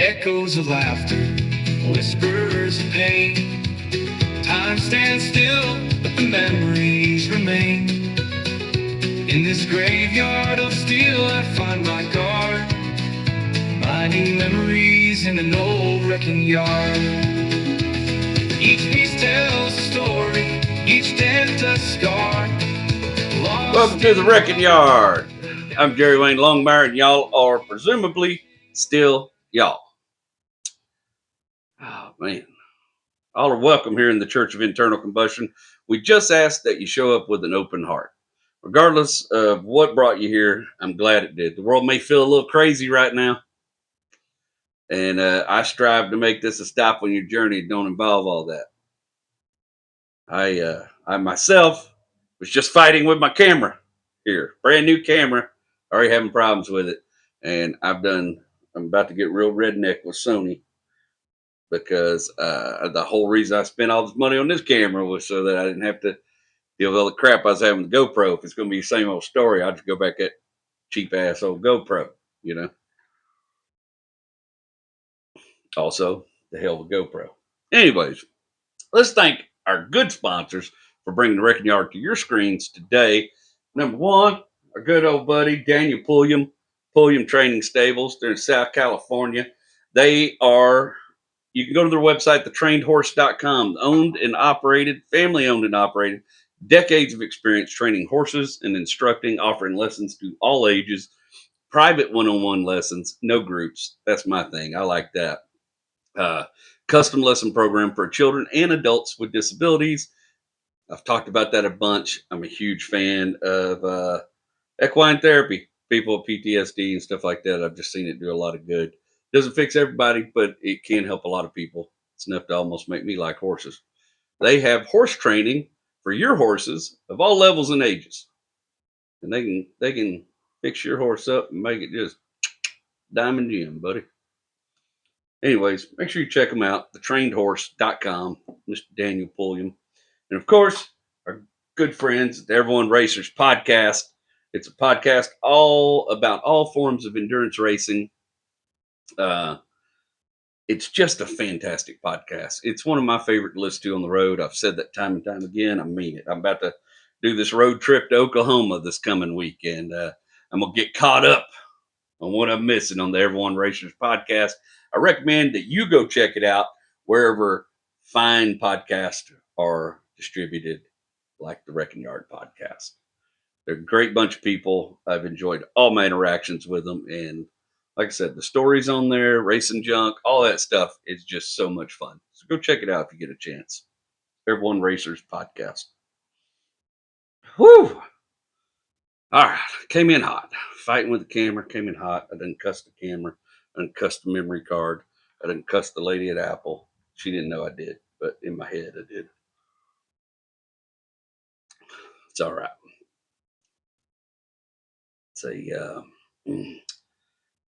Echoes of laughter, whispers of pain. Time stands still, but the memories remain. In this graveyard of steel I find my guard, mining memories in an old wrecking yard. Each piece tells a story, each dent a scar. Welcome to the Wrecking Yard. I'm Jerry Wayne Longmire, and y'all are presumably still y'all. Oh, man. All are welcome here in the Church of Internal Combustion. We just ask that you show up with an open heart. Regardless of what brought you here, I'm glad it did. The world may feel a little crazy right now, and I strive to make this a stop on your journey. Don't involve all that. I myself was just fighting with my camera here. Brand new camera. Already having problems with it. And I'm about to get real redneck with Sony because the whole reason I spent all this money on this camera was so that I didn't have to deal with all the crap I was having with the GoPro. If it's going to be the same old story, I'll just go back at cheap ass old GoPro, you know. Also, the hell with GoPro. Anyways, let's thank our good sponsors for bringing the Wrecking Yard to your screens today. Number one, our good old buddy, Daniel Pulliam Training Stables. They're in South California. You can go to their website, thetrainedhorse.com. Owned and operated, family owned and operated. Decades of experience training horses and instructing, offering lessons to all ages. Private one-on-one lessons, no groups. That's my thing. I like that. Custom lesson program for children and adults with disabilities. I've talked about that a bunch. I'm a huge fan of equine therapy, people with PTSD and stuff like that. I've just seen it do a lot of good. Doesn't fix everybody, but it can help a lot of people. It's enough to almost make me like horses. They have horse training for your horses of all levels and ages. And they can fix your horse up and make it just diamond gem, buddy. Anyways, make sure you check them out, thetrainedhorse.com, Mr. Daniel Pulliam. And of course, our good friends at the Everyone Racers podcast. It's a podcast all about all forms of endurance racing. It's just a fantastic podcast. It's one of my favorite to listen to on the road. I've said that time and time again. I mean it. I'm about to do this road trip to Oklahoma this coming week, and I'm going to get caught up on what I'm missing on the Everyone Racers podcast. I recommend that you go check it out wherever fine podcasts are distributed, like the Wrecking Yard podcast. They're a great bunch of people. I've enjoyed all my interactions with them. And like I said, the stories on there, racing junk, all that stuff is just so much fun. So go check it out if you get a chance. Everyone Racers podcast. Whew. All right. Came in hot. Fighting with the camera. Came in hot. I didn't cuss the camera. I didn't cuss the memory card. I didn't cuss the lady at Apple. She didn't know I did. But in my head, I did. It's all right. It's a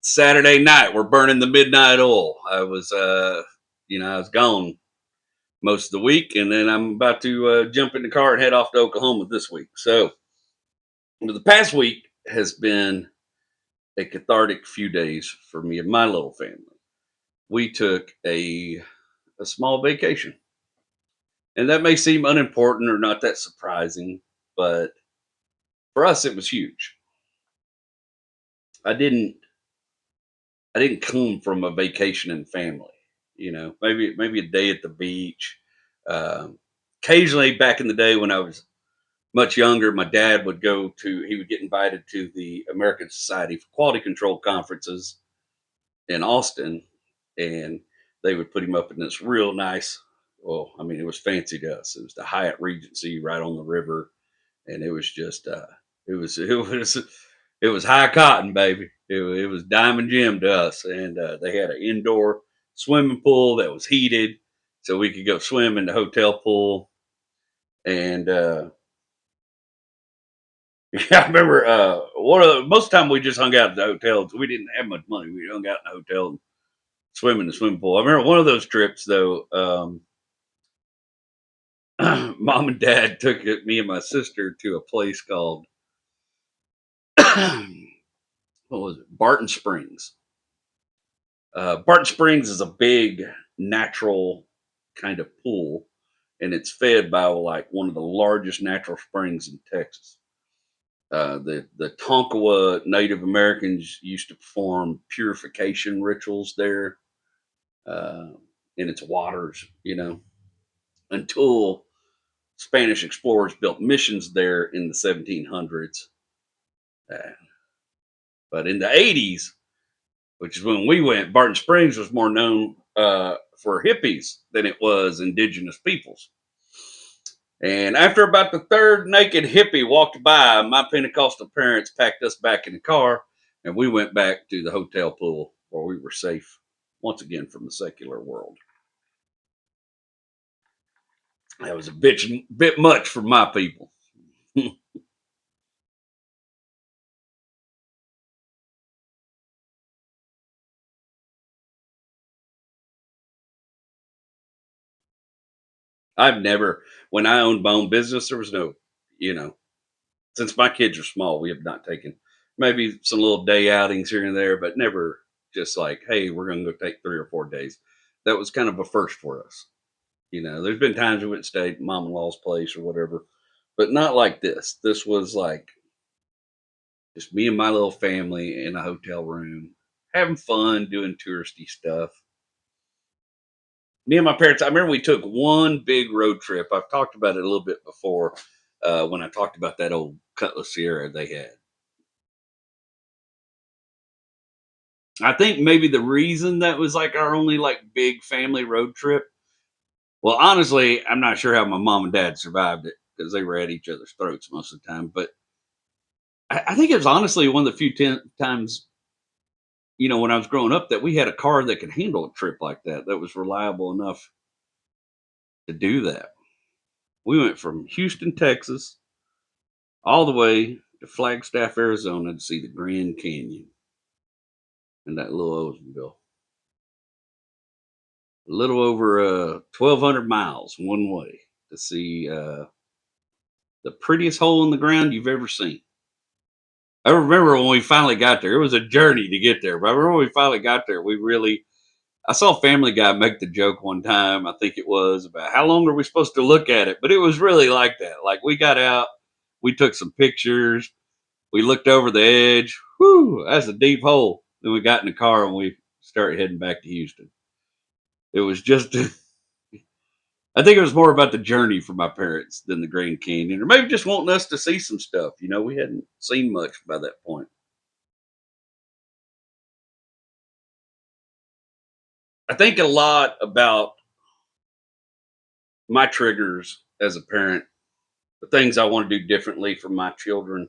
Saturday night. We're burning the midnight oil. I was gone most of the week, and then I'm about to jump in the car and head off to Oklahoma this week. So the past week has been a cathartic few days for me and my little family. We took a small vacation, and that may seem unimportant or not that surprising, but for us, it was huge. I didn't come from a vacation and family, maybe a day at the beach. Occasionally back in the day when I was much younger, my dad he would get invited to the American Society for Quality Control conferences in Austin, and they would put him up in this real nice, it was fancy to us. It was the Hyatt Regency right on the river. And it was just, it was high cotton, baby. It was diamond gem to us. And they had an indoor swimming pool that was heated, so we could go swim in the hotel pool. And I remember most of the time we just hung out at the hotel. We didn't have much money. We hung out in the hotel and swim in the swimming pool. I remember one of those trips, though. Mom and Dad took me and my sister to a place called what was it? Barton Springs. Barton Springs is a big natural kind of pool, and it's fed by like one of the largest natural springs in Texas. The Tonkawa Native Americans used to perform purification rituals there uh, in its waters, until Spanish explorers built missions there in the 1700s. Uh, but in the 80s, which is when we went, Barton Springs was more known for hippies than it was indigenous peoples. And after about the third naked hippie walked by, my Pentecostal parents packed us back in the car and we went back to the hotel pool where we were safe once again from the secular world. That was a bit much for my people. I've never, when I owned my own business, there was no, you know, since my kids are small, we have not taken maybe some little day outings here and there, but never just like, hey, we're going to go take 3 or 4 days. That was kind of a first for us. There's been times we went and stayed at mom and law's place or whatever, but not like this. This was like just me and my little family in a hotel room, having fun, doing touristy stuff. Me and my parents, I remember we took one big road trip. I've talked about it a little bit before when I talked about that old Cutlass Sierra they had. I think maybe the reason that was like our only like big family road trip. Well, honestly, I'm not sure how my mom and dad survived it because they were at each other's throats most of the time. But I think it was honestly one of the few times, when I was growing up, that we had a car that could handle a trip like that, that was reliable enough to do that. We went from Houston, Texas, all the way to Flagstaff, Arizona to see the Grand Canyon and that little Oldsmobile. A little over 1,200 miles one way to see the prettiest hole in the ground you've ever seen. I remember when we finally got there, it was a journey to get there, but I remember when we finally got there, I saw Family Guy make the joke one time, I think it was, about how long are we supposed to look at it? But it was really like that. Like we got out, we took some pictures, we looked over the edge. Whew, that's a deep hole. Then we got in the car and we started heading back to Houston. It was just, I think it was more about the journey for my parents than the Grand Canyon, or maybe just wanting us to see some stuff. We hadn't seen much by that point. I think a lot about my triggers as a parent, the things I want to do differently for my children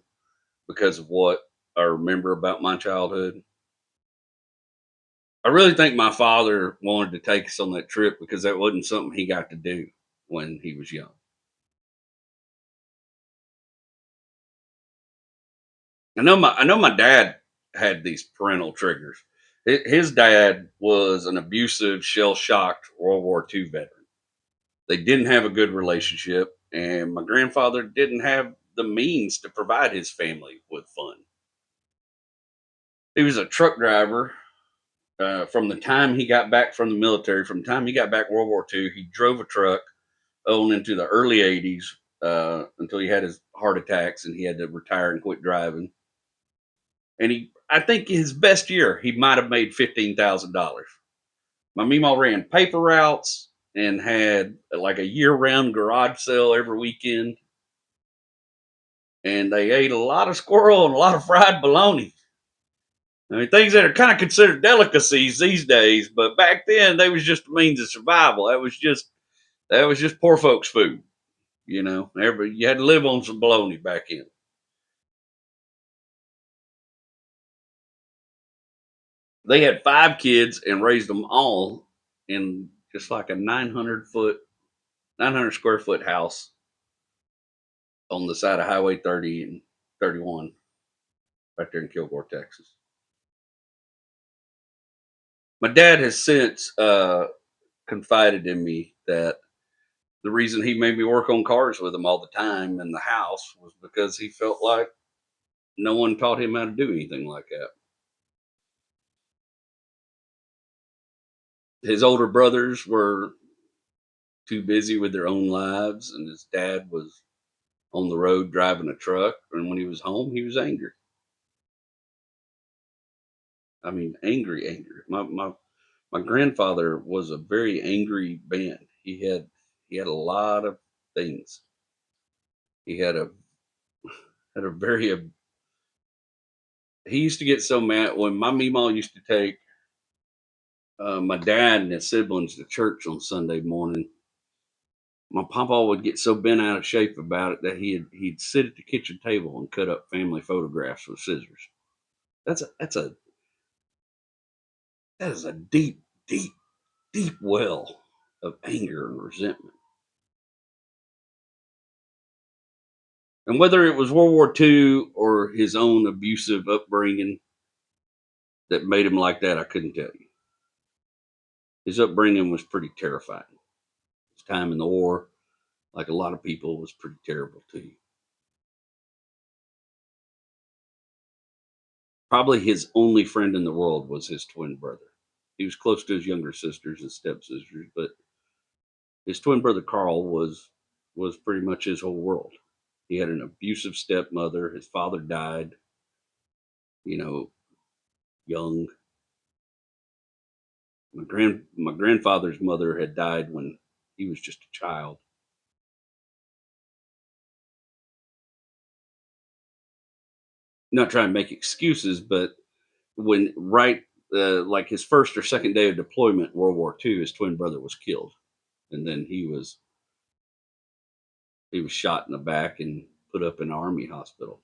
because of what I remember about my childhood. I really think my father wanted to take us on that trip because that wasn't something he got to do when he was young. I know my dad had these parental triggers. His dad was an abusive, shell shocked World War II veteran. They didn't have a good relationship, and my grandfather didn't have the means to provide his family with fun. He was a truck driver from the time he got back from the military. From the time he got back World War II, he drove a truck on into the early 80s until he had his heart attacks and he had to retire and quit driving. And I think his best year, he might have made $15,000. My Mima ran paper routes and had like a year-round garage sale every weekend. And they ate a lot of squirrel and a lot of fried bologna. I mean, things that are kind of considered delicacies these days, but back then they was just a means of survival. That was just poor folks' food. You had to live on some bologna back in. They had 5 kids and raised them all in just like a 900 square foot house on the side of Highway 30 and 31, right there in Kilgore, Texas. My dad has since confided in me that the reason he made me work on cars with him all the time in the house was because he felt like no one taught him how to do anything like that. His older brothers were too busy with their own lives, and his dad was on the road driving a truck. And when he was home, he was angry. I mean, angry, angry. My grandfather was a very angry man. He had a lot of things. He had a very he used to get so mad when my meemaw used to take my dad and his siblings to church on Sunday morning. My papa would get so bent out of shape about it that he'd sit at the kitchen table and cut up family photographs with scissors. That's a that is a deep, deep, deep well of anger and resentment. And whether it was World War II or his own abusive upbringing that made him like that, I couldn't tell you. His upbringing was pretty terrifying. His time in the war, like a lot of people, was pretty terrible too. Probably his only friend in the world was his twin brother. He was close to his younger sisters and stepsisters, but his twin brother Carl was pretty much his whole world. He had an abusive stepmother. His father died, you know, young. My grandfather's mother had died when he was just a child. Not trying to make excuses, but when like his first or second day of deployment in World War II, his twin brother was killed, and then he was shot in the back and put up in an army hospital.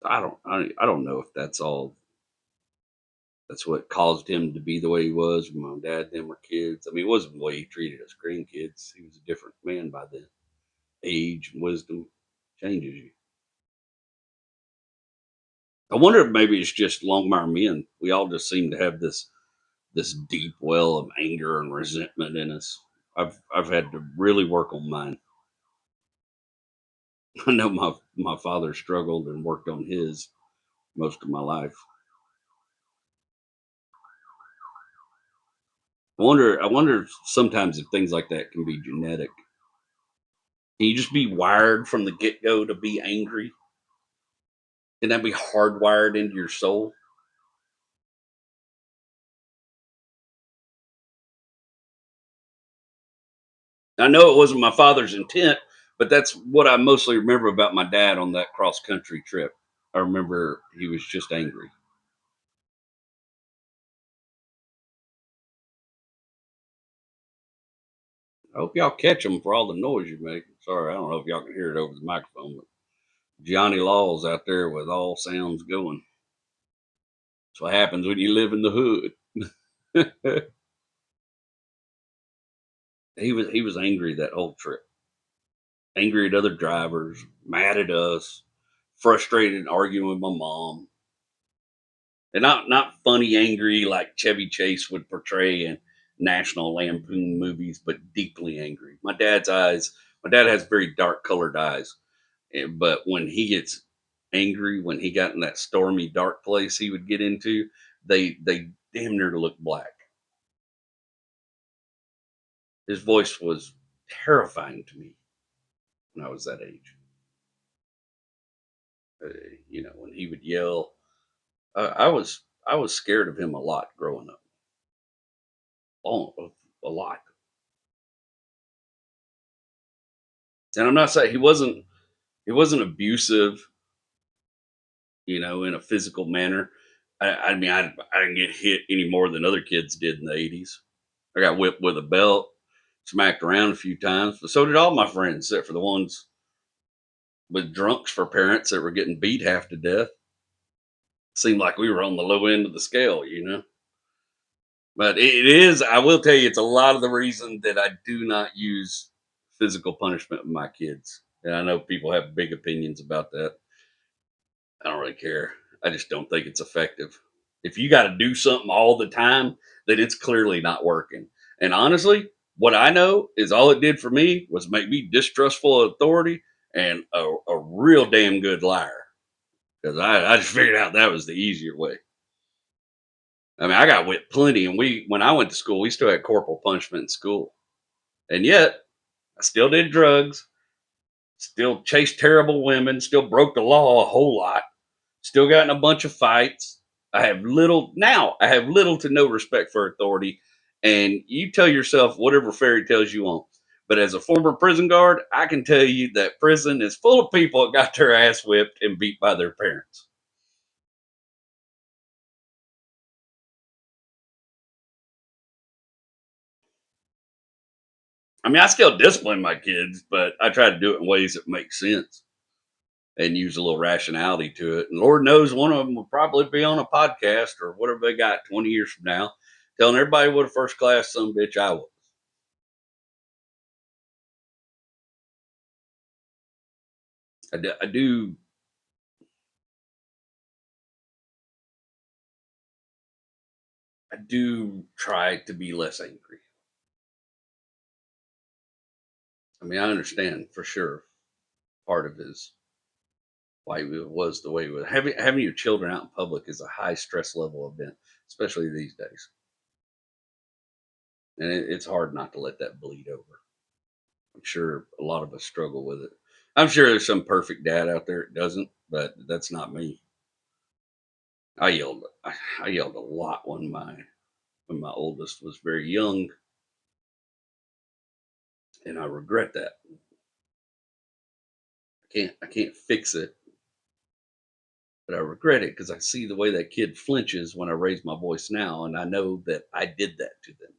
I don't know if that's what caused him to be the way he was when my dad and them were kids. I mean, it wasn't the way he treated us grandkids. He was a different man by then. Age and wisdom changes you. I wonder if maybe it's just Longmire men. We all just seem to have this deep well of anger and resentment in us. I've had to really work on mine. I know my father struggled and worked on his most of my life. I wonder sometimes if things like that can be genetic. Can you just be wired from the get go to be angry? Can that be hardwired into your soul? I know it wasn't my father's intent, but that's what I mostly remember about my dad on that cross country trip. I remember he was just angry. I hope y'all catch him for all the noise you make. Sorry, I don't know if y'all can hear it over the microphone, but Johnny Law's out there with all sounds going. That's what happens when you live in the hood. He was angry that whole trip. Angry at other drivers, mad at us, frustrated and arguing with my mom. And not funny angry like Chevy Chase would portray in National Lampoon movies, but deeply angry. My dad has very dark colored eyes. But when he gets angry, when he got in that stormy, dark place he would get into, they damn near look black. His voice was terrifying to me when I was that age. Uh, when he would yell, I was scared of him a lot growing up. Oh, a lot. And I'm not saying he wasn't abusive, in a physical manner. I mean, I didn't get hit any more than other kids did in the '80s. I got whipped with a belt, smacked around a few times, but so did all my friends, except for the ones with drunks for parents that were getting beat half to death. Seemed like we were on the low end of the scale. But it is, I will tell you, it's a lot of the reason that I do not use physical punishment with my kids. And I know people have big opinions about that. I don't really care. I just don't think it's effective. If you got to do something all the time, then it's clearly not working. And honestly, what I know is all it did for me was make me distrustful of authority and a real damn good liar. because I just figured out that was the easier way. I mean, I got whipped plenty, and when I went to school, we still had corporal punishment in school, and yet I still did drugs, still chased terrible women, still broke the law a whole lot, still got in a bunch of fights. I have little to no respect for authority, and you tell yourself whatever fairy tales you want. But as a former prison guard, I can tell you that prison is full of people that got their ass whipped and beat by their parents. I mean, I still discipline my kids, but I try to do it in ways that make sense and use a little rationality to it. And Lord knows one of them will probably be on a podcast or whatever they got 20 years from now, telling everybody what a first class son of a bitch I was. I do try to be less angry. I mean, I understand for sure part of his why he was the way he was. Having your children out in public is a high stress level event, especially these days, and it's hard not to let that bleed over. I'm sure a lot of us struggle with it. I'm sure there's some perfect dad out there that doesn't, but that's not me. I yelled. I yelled a lot when my oldest was very young, and I regret that. I can't fix it, but I regret it because I see the way that kid flinches when I raise my voice now, and I know that I did that to them.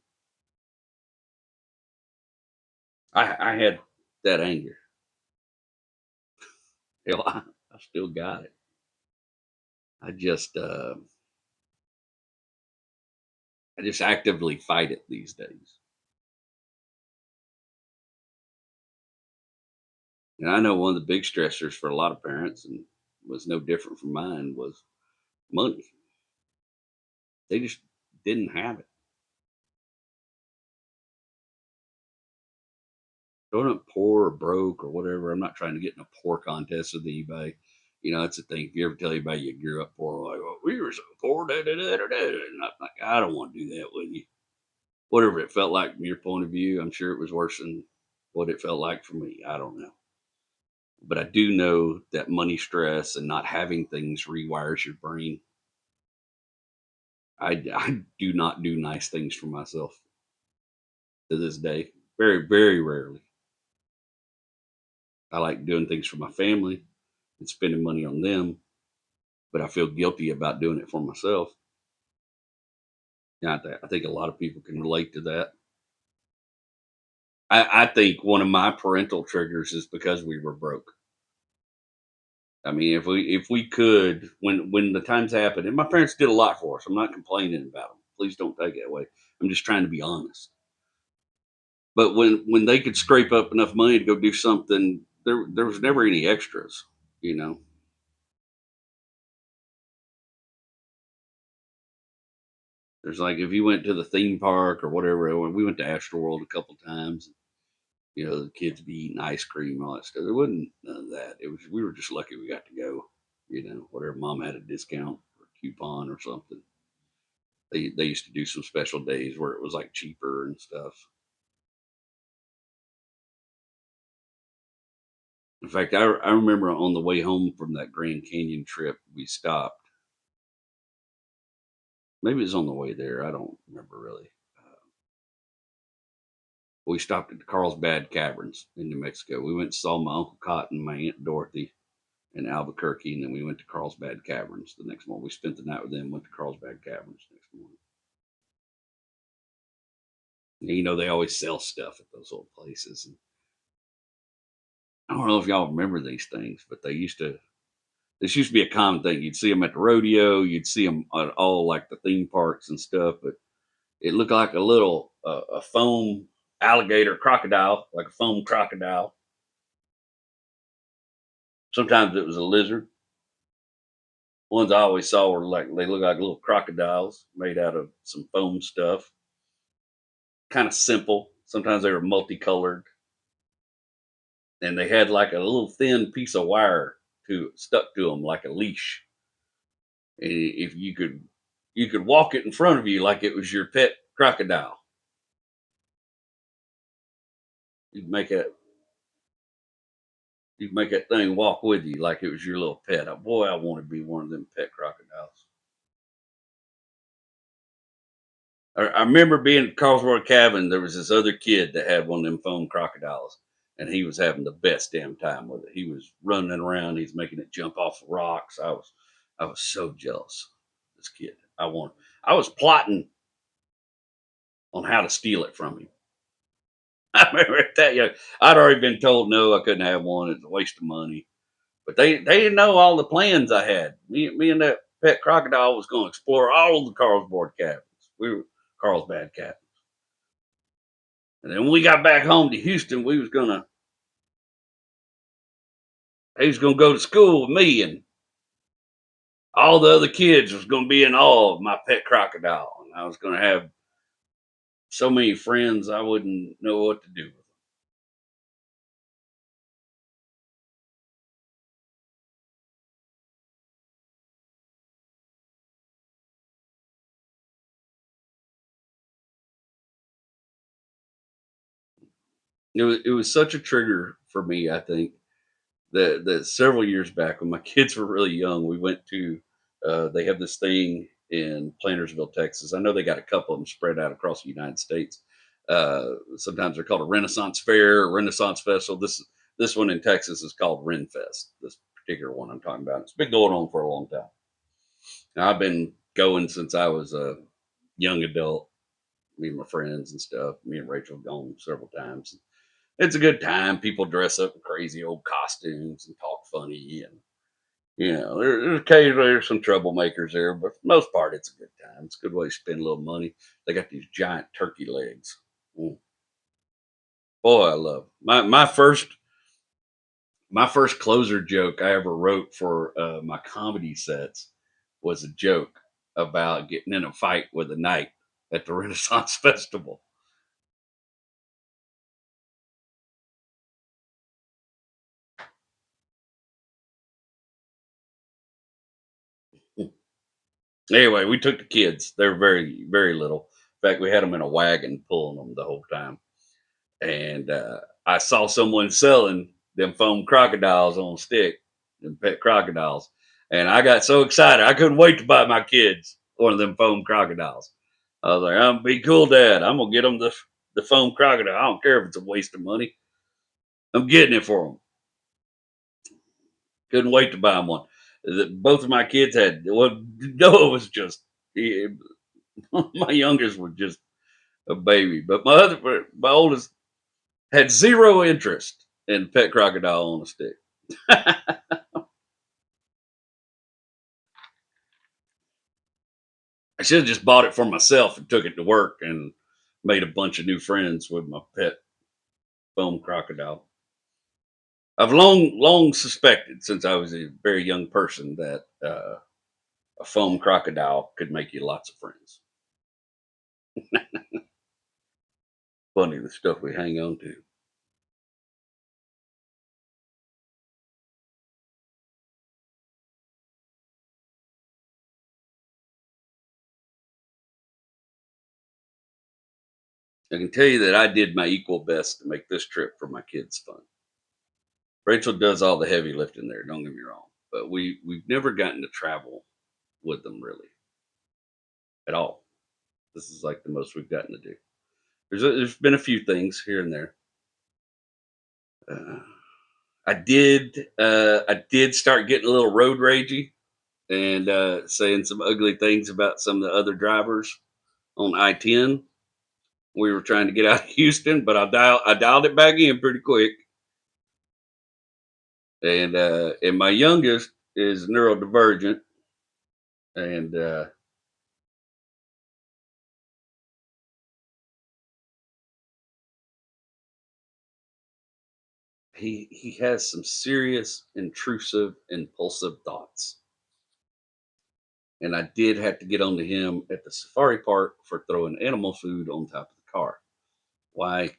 I had that anger. Hell, I still got it. I I just actively fight it these days. And I know one of the big stressors for a lot of parents, and was no different from mine, was money. They just didn't have it. Growing up poor or broke or whatever, I'm not trying to get in a poor contest with anybody. You know, it's a thing. If you ever tell anybody you grew up poor, like, oh, we were so poor, da da da da da, and I'm like, I don't want to do that with you. Whatever it felt like from your point of view, I'm sure it was worse than what it felt like for me. I don't know. But I do know that money stress and not having things rewires your brain. I do not do nice things for myself to this day. Very, very rarely. I like doing things for my family and spending money on them, but I feel guilty about doing it for myself. Yeah, I think a lot of people can relate to that. I think one of my parental triggers is because we were broke. I mean, if we could, when the times happened, and my parents did a lot for us. I'm not complaining about them. Please don't take it that way. I'm just trying to be honest. But when they could scrape up enough money to go do something, there was never any extras. You know, there's like if you went to the theme park or whatever. We went to Astroworld a couple times. You know, the kids be eating ice cream and all that stuff. There wasn't none of that. It was we were just lucky we got to go. You know, whatever mom had a discount or coupon or something. They used to do some special days where it was like cheaper and stuff. In fact, I remember on the way home from that Grand Canyon trip, we stopped. Maybe it was on the way there. I don't remember really. We stopped at the Carlsbad Caverns in New Mexico. We went and saw my Uncle Cotton, my Aunt Dorothy in Albuquerque, and then we went to Carlsbad Caverns the next morning. We spent the night with them, went to Carlsbad Caverns next morning. And, you know, they always sell stuff at those old places. And I don't know if y'all remember these things, but this used to be a common thing. You'd see them at the rodeo, you'd see them at all like the theme parks and stuff, but it looked like a little a foam alligator crocodile, like a foam crocodile. Sometimes it was a lizard. Ones I always saw were like they look like little crocodiles made out of some foam stuff. Kind of simple. Sometimes they were multicolored, and they had like a little thin piece of wire stuck to them like a leash. And if you could walk it in front of you like it was your pet crocodile. You'd make it you make that thing walk with you like it was your little pet. Boy, I want to be one of them pet crocodiles. I remember being at Carlsbad Cabin. There was this other kid that had one of them foam crocodiles, and he was having the best damn time with it. He was running around. He's making it jump off the rocks. I was so jealous of this kid. I was plotting on how to steal it from him. I remember at that young, I'd already been told no, I couldn't have one. It's a waste of money. But they didn't know all the plans I had. Me and that pet crocodile was going to explore all of the Carlsbad cabins. We were Carlsbad cabins. And then when we got back home to Houston, he was gonna go to school with me, and all the other kids was gonna be in awe of my pet crocodile. And I was gonna have so many friends I wouldn't know what to do with them. It was such a trigger for me, I think, that several years back when my kids were really young, we went to they have this thing in Plantersville, Texas. I know they got a couple of them spread out across the United States. Sometimes they're called a Renaissance Fair, or Renaissance Festival. This one in Texas is called Renfest. This particular one I'm talking about. It's been going on for a long time. Now, I've been going since I was a young adult. Me and my friends and stuff. Me and Rachel have gone several times. It's a good time. People dress up in crazy old costumes and talk funny, and there's occasionally there's some troublemakers there, but for the most part, it's a good time. It's a good way to spend a little money. They got these giant turkey legs. Mm. Boy, I love 'em. My first closer joke I ever wrote for my comedy sets was a joke about getting in a fight with a knight at the Renaissance Festival. Anyway, we took the kids. They were very, very little. In fact, we had them in a wagon pulling them the whole time. And I saw someone selling them foam crocodiles on a stick, them pet crocodiles. And I got so excited, I couldn't wait to buy my kids one of them foam crocodiles. I was like, I'm gonna be cool, Dad. I'm gonna get them the foam crocodile. I don't care if it's a waste of money. I'm getting it for them. Couldn't wait to buy them one. Both of my kids had, well, Noah was just, my youngest was just a baby, but my oldest had zero interest in pet crocodile on a stick. I should have just bought it for myself and took it to work and made a bunch of new friends with my pet foam crocodile. I've long suspected since I was a very young person that a foam crocodile could make you lots of friends. Funny the stuff we hang on to. I can tell you that I did my equal best to make this trip for my kids fun. Rachel does all the heavy lifting there. Don't get me wrong, but we've never gotten to travel with them really at all. This is like the most we've gotten to do. There's been a few things here and there. Uh, I did start getting a little road ragey and saying some ugly things about some of the other drivers on I-10. We were trying to get out of Houston, but I dialed it back in pretty quick. And my youngest is neurodivergent, and he has some serious intrusive, impulsive thoughts. And I did have to get onto him at the safari park for throwing animal food on top of the car. Why?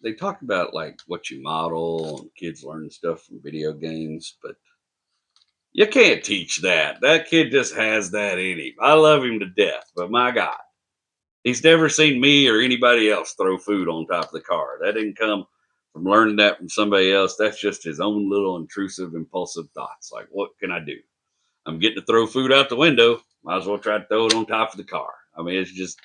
They talk about like what you model and kids learn stuff from video games, but You can't teach that. That kid just has that in him. I love him to death, but my God, he's never seen me or anybody else throw food on top of the car. That didn't come from learning that from somebody else. That's just his own little intrusive, impulsive thoughts. Like, what can I do? I'm getting to throw food out the window. Might as well try to throw it on top of the car. I mean, it's just.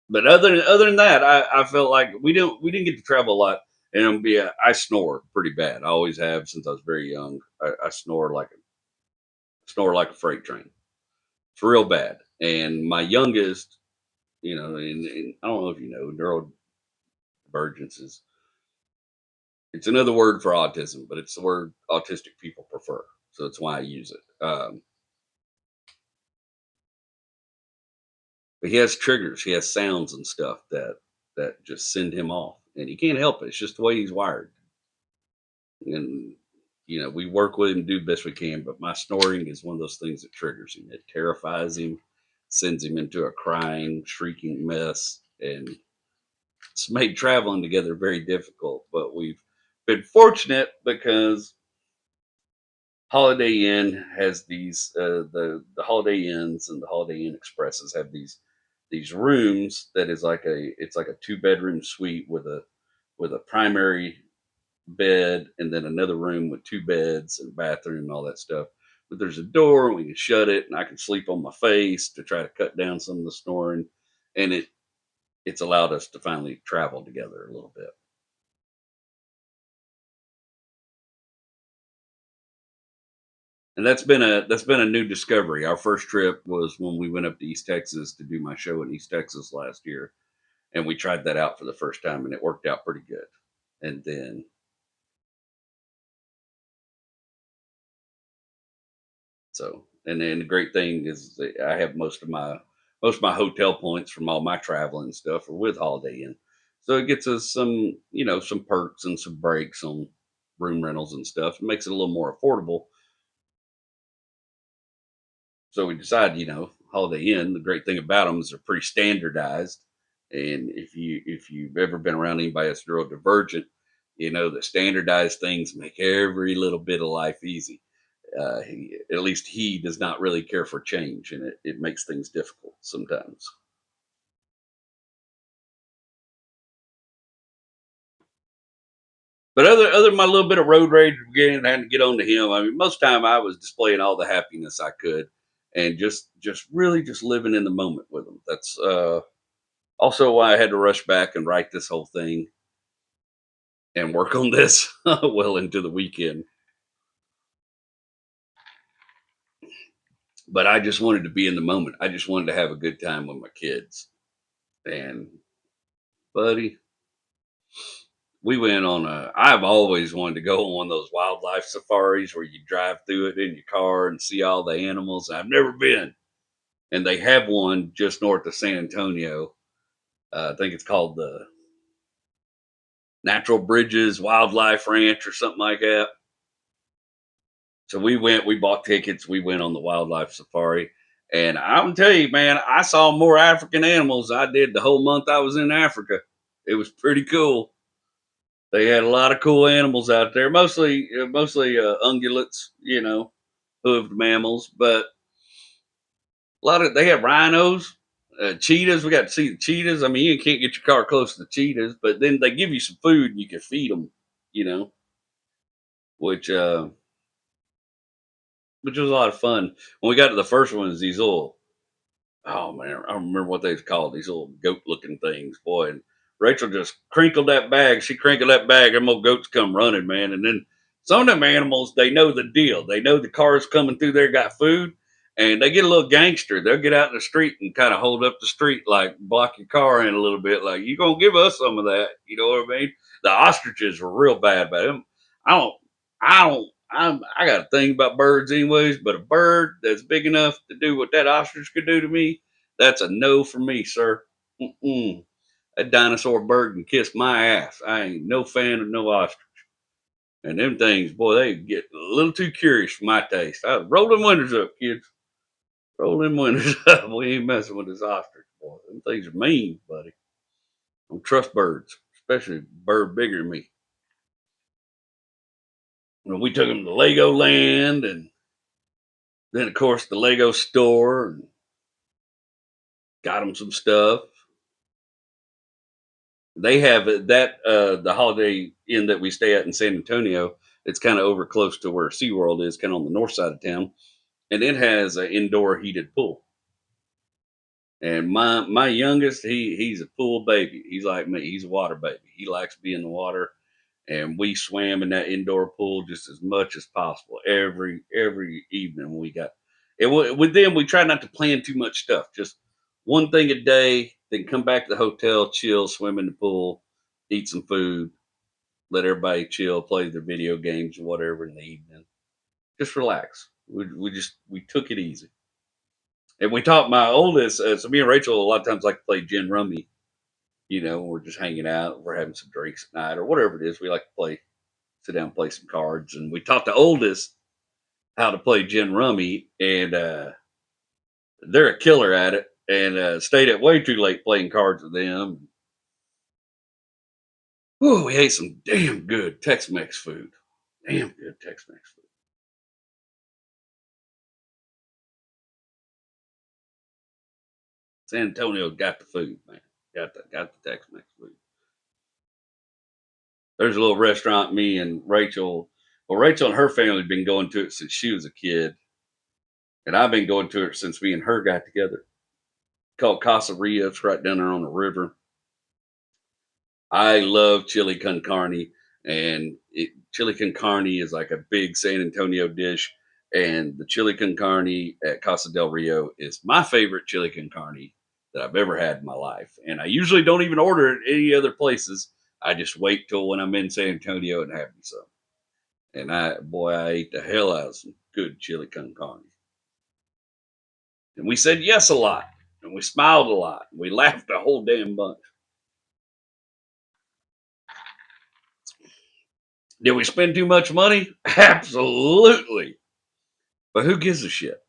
But other than that, I felt like we didn't get to travel a lot. And I snore pretty bad. I always have since I was very young. I snore like a freight train. It's real bad. And my youngest, and I don't know if you know, neurodivergence is it's another word for autism, but it's the word autistic people prefer. So that's why I use it. But he has triggers, he has sounds and stuff that just send him off, and he can't help it. It's just the way he's wired. And we work with him, do the best we can. But my snoring is one of those things that triggers him. It terrifies him, sends him into a crying, shrieking mess, and it's made traveling together very difficult. But we've been fortunate because Holiday Inn has these the Holiday Inns and the Holiday Inn Expresses have these rooms that is like a two-bedroom suite with a primary bed and then another room with two beds and bathroom and all that stuff. But there's a door and we can shut it and I can sleep on my face to try to cut down some of the snoring. And it's allowed us to finally travel together a little bit. And that's been a new discovery. Our first trip was when we went up to East Texas to do my show in East Texas last year. And we tried that out for the first time and it worked out pretty good. And then and then the great thing is that I have most of my hotel points from all my traveling and stuff are with Holiday Inn, so it gets us some perks and some breaks on room rentals and stuff. It makes it a little more affordable. So we decided, Holiday Inn. The great thing about them is they're pretty standardized, and if you've ever been around anybody that's neurodivergent, you know that standardized things make every little bit of life easy. At least he does not really care for change, and it makes things difficult sometimes. But other than my little bit of road rage beginning, having to get on to him. I mean, most time I was displaying all the happiness I could, and just really just living in the moment with him. That's also why I had to rush back and write this whole thing and work on this well into the weekend. But I just wanted to be in the moment. I just wanted to have a good time with my kids. And buddy, we went on I've always wanted to go on one of those wildlife safaris where you drive through it in your car and see all the animals. I've never been. And they have one just north of San Antonio. I think it's called the Natural Bridges Wildlife Ranch or something like that. So we bought tickets, we went on the wildlife safari. And I'm tell you, man, I saw more African animals than I did the whole month I was in Africa. It was pretty cool. They had a lot of cool animals out there, mostly ungulates, hoofed mammals, but a lot of they have rhinos, cheetahs. We got to see the cheetahs. I mean, you can't get your car close to the cheetahs, but then they give you some food and you can feed them, you know, which uh, which was a lot of fun. When we got to the first ones, these little oh man, I don't remember what they was called. These little goat looking things, boy. And Rachel just crinkled that bag. She crinkled that bag. Them old goats come running, man. And then some of them animals, they know the deal. They know the cars coming through there got food, and they get a little gangster. They'll get out in the street and kind of hold up the street, like block your car in a little bit, like you gonna give us some of that. You know what I mean? The ostriches were real bad about them. I don't, I don't. I got a thing about birds, anyways. But a bird that's big enough to do what that ostrich could do to me, that's a no for me, sir. Mm-mm. That dinosaur bird can kiss my ass. I ain't no fan of no ostrich. And them things, boy, they get a little too curious for my taste. Roll them windows up, kids. Roll them windows up. We ain't messing with this ostrich, boy. Them things are mean, buddy. I don't trust birds, especially a bird bigger than me. We took them to Legoland, and then of course the Lego store, and got them some stuff. They have the Holiday Inn that we stay at in San Antonio. It's kind of over close to where SeaWorld is, kind of on the north side of town, and it has an indoor heated pool. And my youngest, he's a pool baby. He's like me. He's a water baby. He likes to be in the water, and we swam in that indoor pool just as much as possible every evening. We got it. With them, we try not to plan too much stuff. Just one thing a day. Then come back to the hotel, chill, swim in the pool, eat some food, let everybody chill, play their video games or whatever in the evening. Just relax. We took it easy. And we taught my oldest. So me and Rachel a lot of times like to play gin rummy. We're just hanging out, we're having some drinks at night or whatever it is. We like to play, sit down, and play some cards. And we taught the oldest how to play gin rummy, and they're a killer at it. And stayed up way too late playing cards with them. Oh, we ate some damn good Tex-Mex food. Damn good Tex-Mex food. San Antonio got the food, man. Got the Tex-Mex food. There's a little restaurant me and Rachel. Well, Rachel and her family have been going to it since she was a kid, and I've been going to it since me and her got together. Called Casa Ria. It's right down there on the river. I love chili con carne, and chili con carne is like a big San Antonio dish. And the chili con carne at Casa del Rio is my favorite chili con carne that I've ever had in my life. And I usually don't even order it at any other places. I just wait till when I'm in San Antonio and have me some. And I ate the hell out of some good chili con carne. And we said yes a lot, and we smiled a lot, and we laughed a whole damn bunch. Did we spend too much money? Absolutely. But who gives a shit?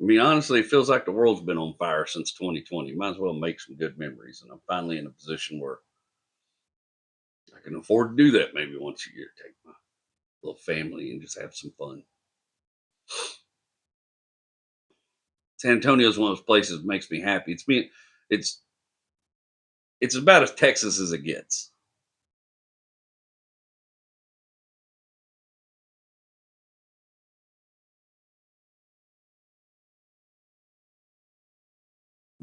I mean, honestly, it feels like the world's been on fire since 2020. Might as well make some good memories. And I'm finally in a position where I can afford to do that maybe once a year. Take my little family and just have some fun. San Antonio is one of those places that makes me happy. It's it's about as Texas as it gets.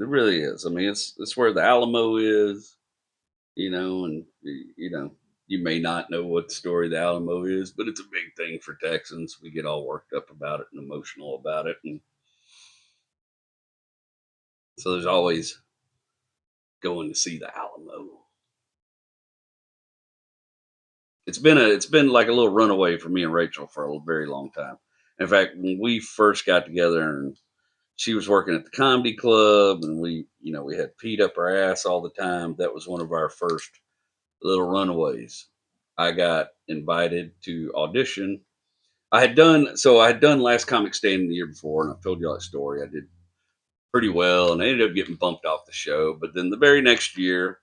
It really is. I mean, it's where the Alamo is, and you may not know what the story of the Alamo is, but it's a big thing for Texans. We get all worked up about it and emotional about it, and so there's always going to see the Alamo. It's been like a little runaway for me and Rachel for a very long time. In fact, when we first got together and she was working at the comedy club, and we had Pete up our ass all the time. That was one of our first little runaways. I got invited to audition. I had done Last Comic Standing the year before, and I've told you that story. I did pretty well, and I ended up getting bumped off the show. But then the very next year,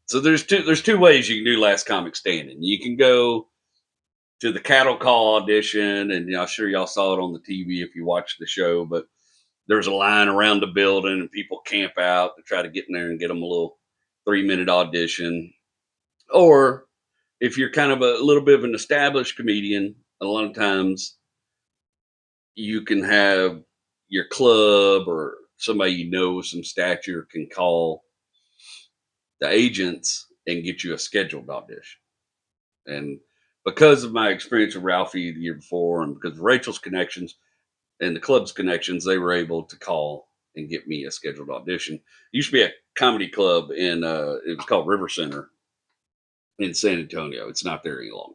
so there's two ways you can do Last Comic Standing. You can go to the cattle call audition, and I'm sure y'all saw it on the TV if you watched the show. But there's a line around the building, and people camp out to try to get in there and get them a little 3-minute audition. Or if you're kind of a little bit of an established comedian, a lot of times you can have your club or somebody with some stature can call the agents and get you a scheduled audition. And because of my experience with Ralphie the year before, and because of Rachel's connections and the club's connections, they were able to call and get me a scheduled audition. It used to be a comedy club it was called River Center in San Antonio. It's not there any longer.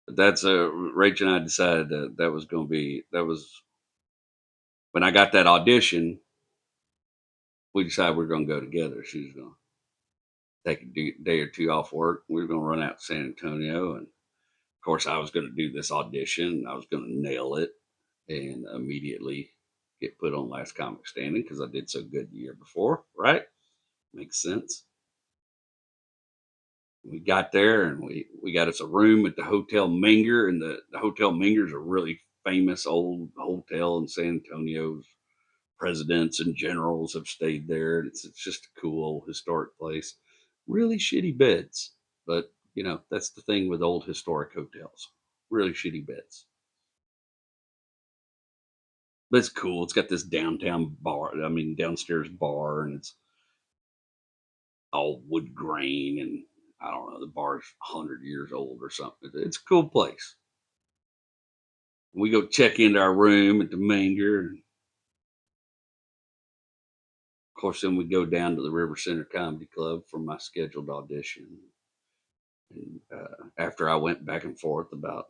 But that's Rachel and I decided that was going to be that was when I got that audition. We decided we are going to go together. She was going to take a day or two off work. We were going to run out to San Antonio, and of course, I was going to do this audition. I was going to nail it, and immediately get put on last comic standing because I did so good the year before, right? Makes sense. We got there and we got us a room at the Hotel Menger, and the Hotel Menger is a really famous old hotel in San Antonio. Presidents and generals have stayed there. It's just a cool old historic place. Really shitty beds, but that's the thing with old historic hotels. Really shitty beds, but it's cool. It's got this downtown bar. I mean, downstairs bar, and it's all wood grain, and I don't know. The bar's 100 years old or something. It's a cool place. We go check into our room at the Manger, and of course, then we go down to the River Center Comedy Club for my scheduled audition. And after I went back and forth about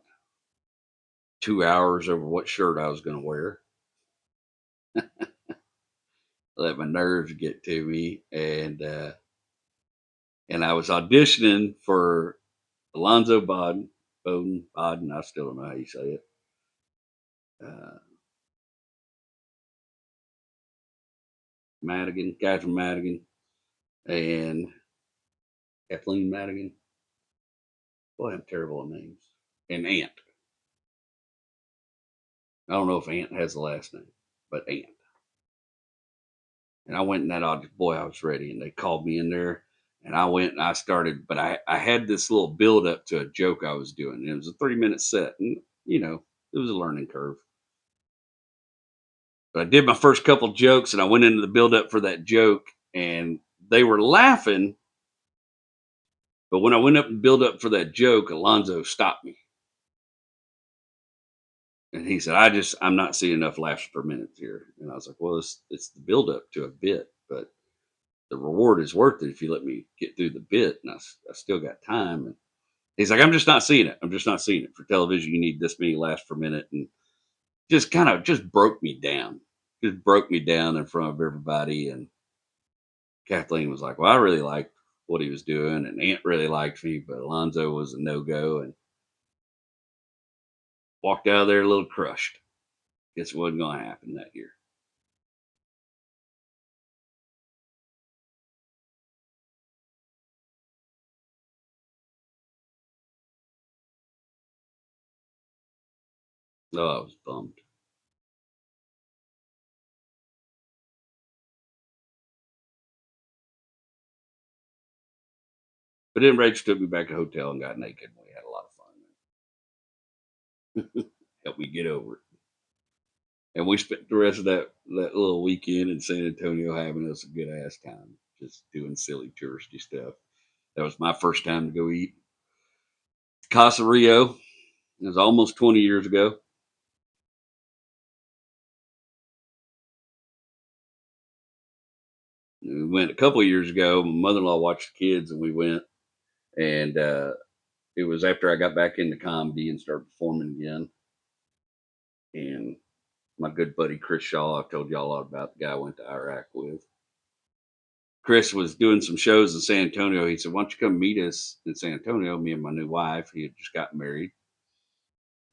2 hours over what shirt I was going to wear, let my nerves get to me, and I was auditioning for Alonzo Bowden. I still don't know how you say it. Uh, Madigan, Catherine Madigan, and Kathleen Madigan. Boy, I'm terrible at names. And Ant. I don't know if Ant has the last name, but Ant. And I went in that audition. Boy, I was ready. And they called me in there. And I went and I started, but I had this little build up to a joke I was doing. And it was a 3-minute set. And, it was a learning curve. But I did my first couple jokes and I went into the build up for that joke. And they were laughing. But when I went up and build up for that joke, Alonzo stopped me. And he said, I'm not seeing enough laughs per minute here. And I was like, well, it's the build up to a bit, but the reward is worth it if you let me get through the bit. And I still got time. And he's like, I'm just not seeing it. I'm just not seeing it. For television, you need this many laughs per minute. And just kind of just broke me down. Just broke me down in front of everybody. And Kathleen was like, well, I really liked what he was doing. And Aunt really liked me, but Alonzo was a no-go. And walked out of there a little crushed. Guess it wasn't going to happen that year. Oh, I was bummed. But then Rachel took me back to the hotel and got naked. And we had a lot of fun. Helped me get over it. And we spent the rest of that little weekend in San Antonio having us a good ass time, just doing silly touristy stuff. That was my first time to go eat Casa Rio. It was almost 20 years ago. We went a couple of years ago. My mother-in-law watched the kids, and we went. And it was after I got back into comedy and started performing again. And my good buddy Chris Shaw, I've told y'all a lot about, the guy I went to Iraq with. Chris was doing some shows in San Antonio. He said, why don't you come meet us in San Antonio? Me and my new wife. He had just gotten married.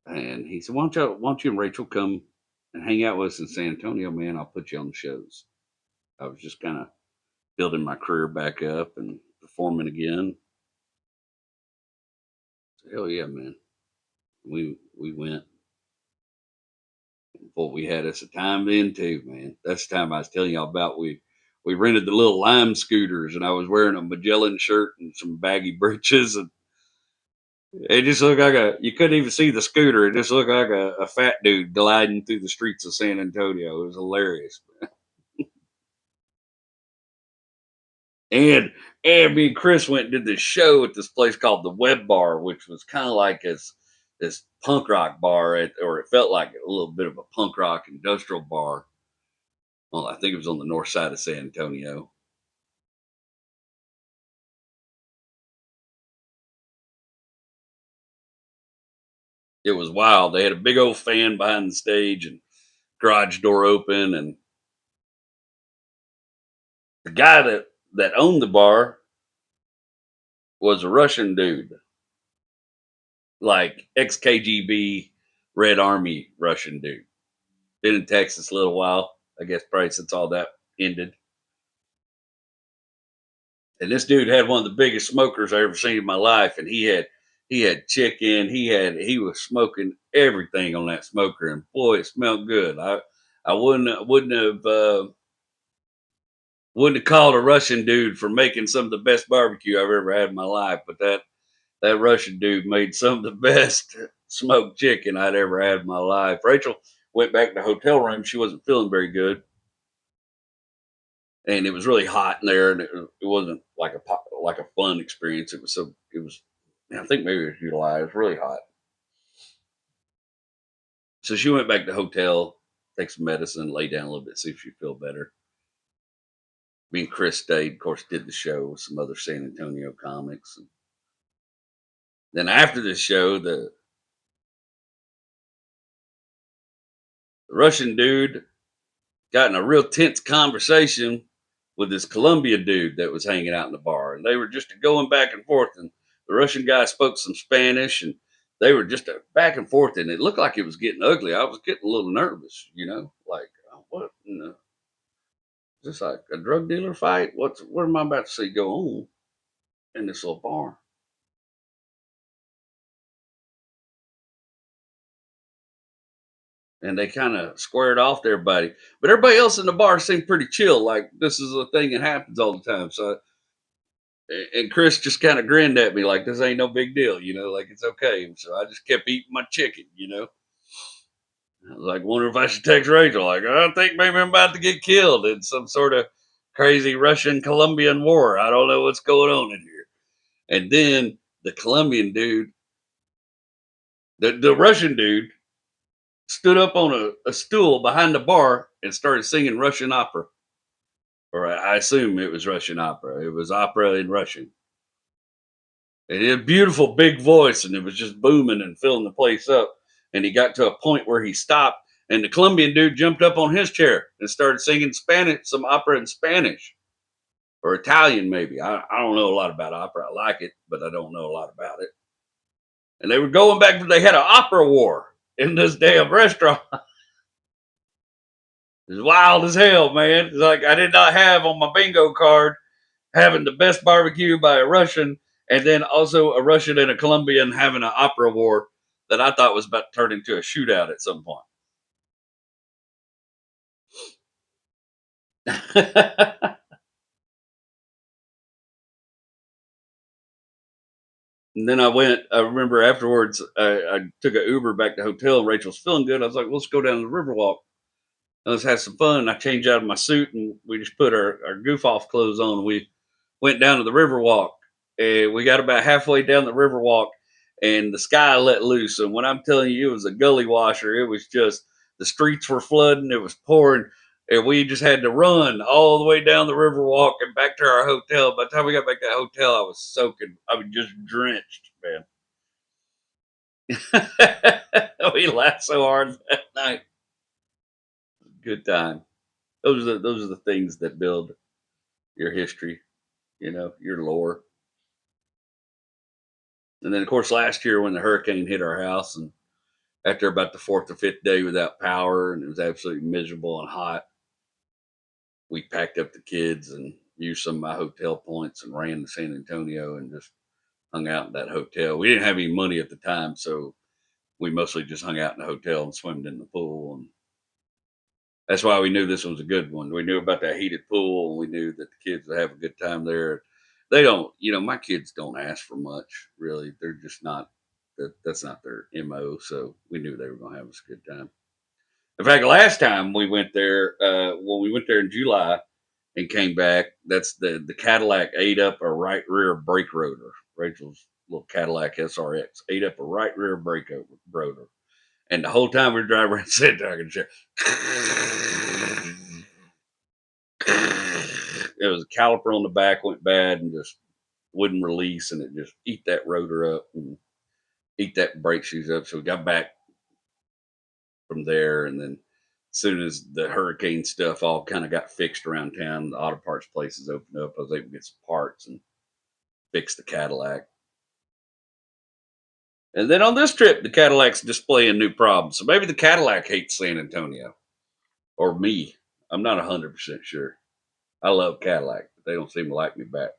And he said, why don't you and Rachel come and hang out with us in San Antonio, man? I'll put you on the shows. I was just kind of building my career back up and performing again. So, hell yeah, man. We went. Boy, we had us a time then too, man. That's the time I was telling y'all about. We rented the little lime scooters, and I was wearing a Magellan shirt and some baggy breeches, and it just looked like you couldn't even see the scooter. It just looked like a fat dude gliding through the streets of San Antonio. It was hilarious. And me and Chris went and did this show at this place called the Web Bar, which was kind of like this punk rock bar, or it felt like a little bit of a punk rock industrial bar. Well, I think it was on the north side of San Antonio. It was wild. They had a big old fan behind the stage and garage door open, and the guy that owned the bar was a Russian dude, like ex KGB Red Army Russian dude. Been in Texas a little while. I guess probably since all that ended. And this dude had one of the biggest smokers I ever seen in my life, and he had chicken. He was smoking everything on that smoker, and boy, it smelled good. I wouldn't have called a Russian dude for making some of the best barbecue I've ever had in my life, but that Russian dude made some of the best smoked chicken I'd ever had in my life. Rachel went back to the hotel room. She wasn't feeling very good, and it was really hot in there, and it wasn't like a fun experience. It was. I think maybe it was July. It was really hot, so she went back to the hotel, take some medicine, lay down a little bit, see if she'd feel better. Me and Chris stayed, of course, did the show with some other San Antonio comics. And then after the show, the Russian dude got in a real tense conversation with this Colombian dude that was hanging out in the bar, and they were just going back and forth. And the Russian guy spoke some Spanish, and they were just back and forth, and it looked like it was getting ugly. I was getting a little nervous, like what? Is this like a drug dealer fight? What am I about to see go on in this little bar? And they kind of squared off to everybody. But everybody else in the bar seemed pretty chill, like this is a thing that happens all the time. So, and Chris just kind of grinned at me like this ain't no big deal, like it's okay. And so I just kept eating my chicken. I was like, wonder if I should text Rachel. Like, I think maybe I'm about to get killed in some sort of crazy Russian Colombian war. I don't know what's going on in here. And then the Colombian dude, the Russian dude, stood up on a stool behind the bar and started singing Russian opera. Or I assume it was Russian opera. It was opera in Russian. And he had a beautiful big voice, and it was just booming and filling the place up. And he got to a point where he stopped, and the Colombian dude jumped up on his chair and started singing Spanish, some opera in Spanish or Italian, maybe. I don't know a lot about opera. I like it, but I don't know a lot about it. And they were going back, they had an opera war in this damn restaurant. It's wild as hell, man. It's like I did not have on my bingo card having the best barbecue by a Russian, and then also a Russian and a Colombian having an opera war that I thought was about to turn into a shootout at some point. And then I remember afterwards, I took an Uber back to the hotel, and Rachel's feeling good. I was like, let's go down to the Riverwalk. Let's have some fun. I changed out of my suit, and we just put our goof off clothes on. And we went down to the Riverwalk, and we got about halfway down the Riverwalk, and the sky let loose. And when I'm telling you, it was a gully washer. It was just the streets were flooding. It was pouring, and we just had to run all the way down the Riverwalk and back to our hotel. By the time we got back to the hotel, I was soaking. I was just drenched, man. We laughed so hard that night. Good time. Those are the things that build your history, your lore. And then, of course, last year when the hurricane hit our house, and after about the fourth or fifth day without power, and it was absolutely miserable and hot, we packed up the kids and used some of my hotel points and ran to San Antonio and just hung out in that hotel. We didn't have any money at the time, so we mostly just hung out in the hotel and swam in the pool. And that's why we knew this was a good one. We knew about that heated pool, and we knew that the kids would have a good time there. They don't, my kids don't ask for much, really. They're just not, that's not their MO. So we knew they were going to have us a good time. In fact, last time we went there, when we went there in July and came back, that's the Cadillac ate up a right rear brake rotor. Rachel's little Cadillac SRX ate up a right rear brake rotor. And the whole time we were driving around, sitting there, I could hear, it was a caliper on the back went bad and just wouldn't release, and it just eat that rotor up and eat that brake shoes up. So we got back from there, and then as soon as the hurricane stuff all kind of got fixed around town, the auto parts places opened up. I was able to get some parts and fix the Cadillac. And then on this trip, the Cadillac's displaying new problems. So maybe the Cadillac hates San Antonio. or me. I'm not 100% sure. I love Cadillac, but they don't seem to like me back.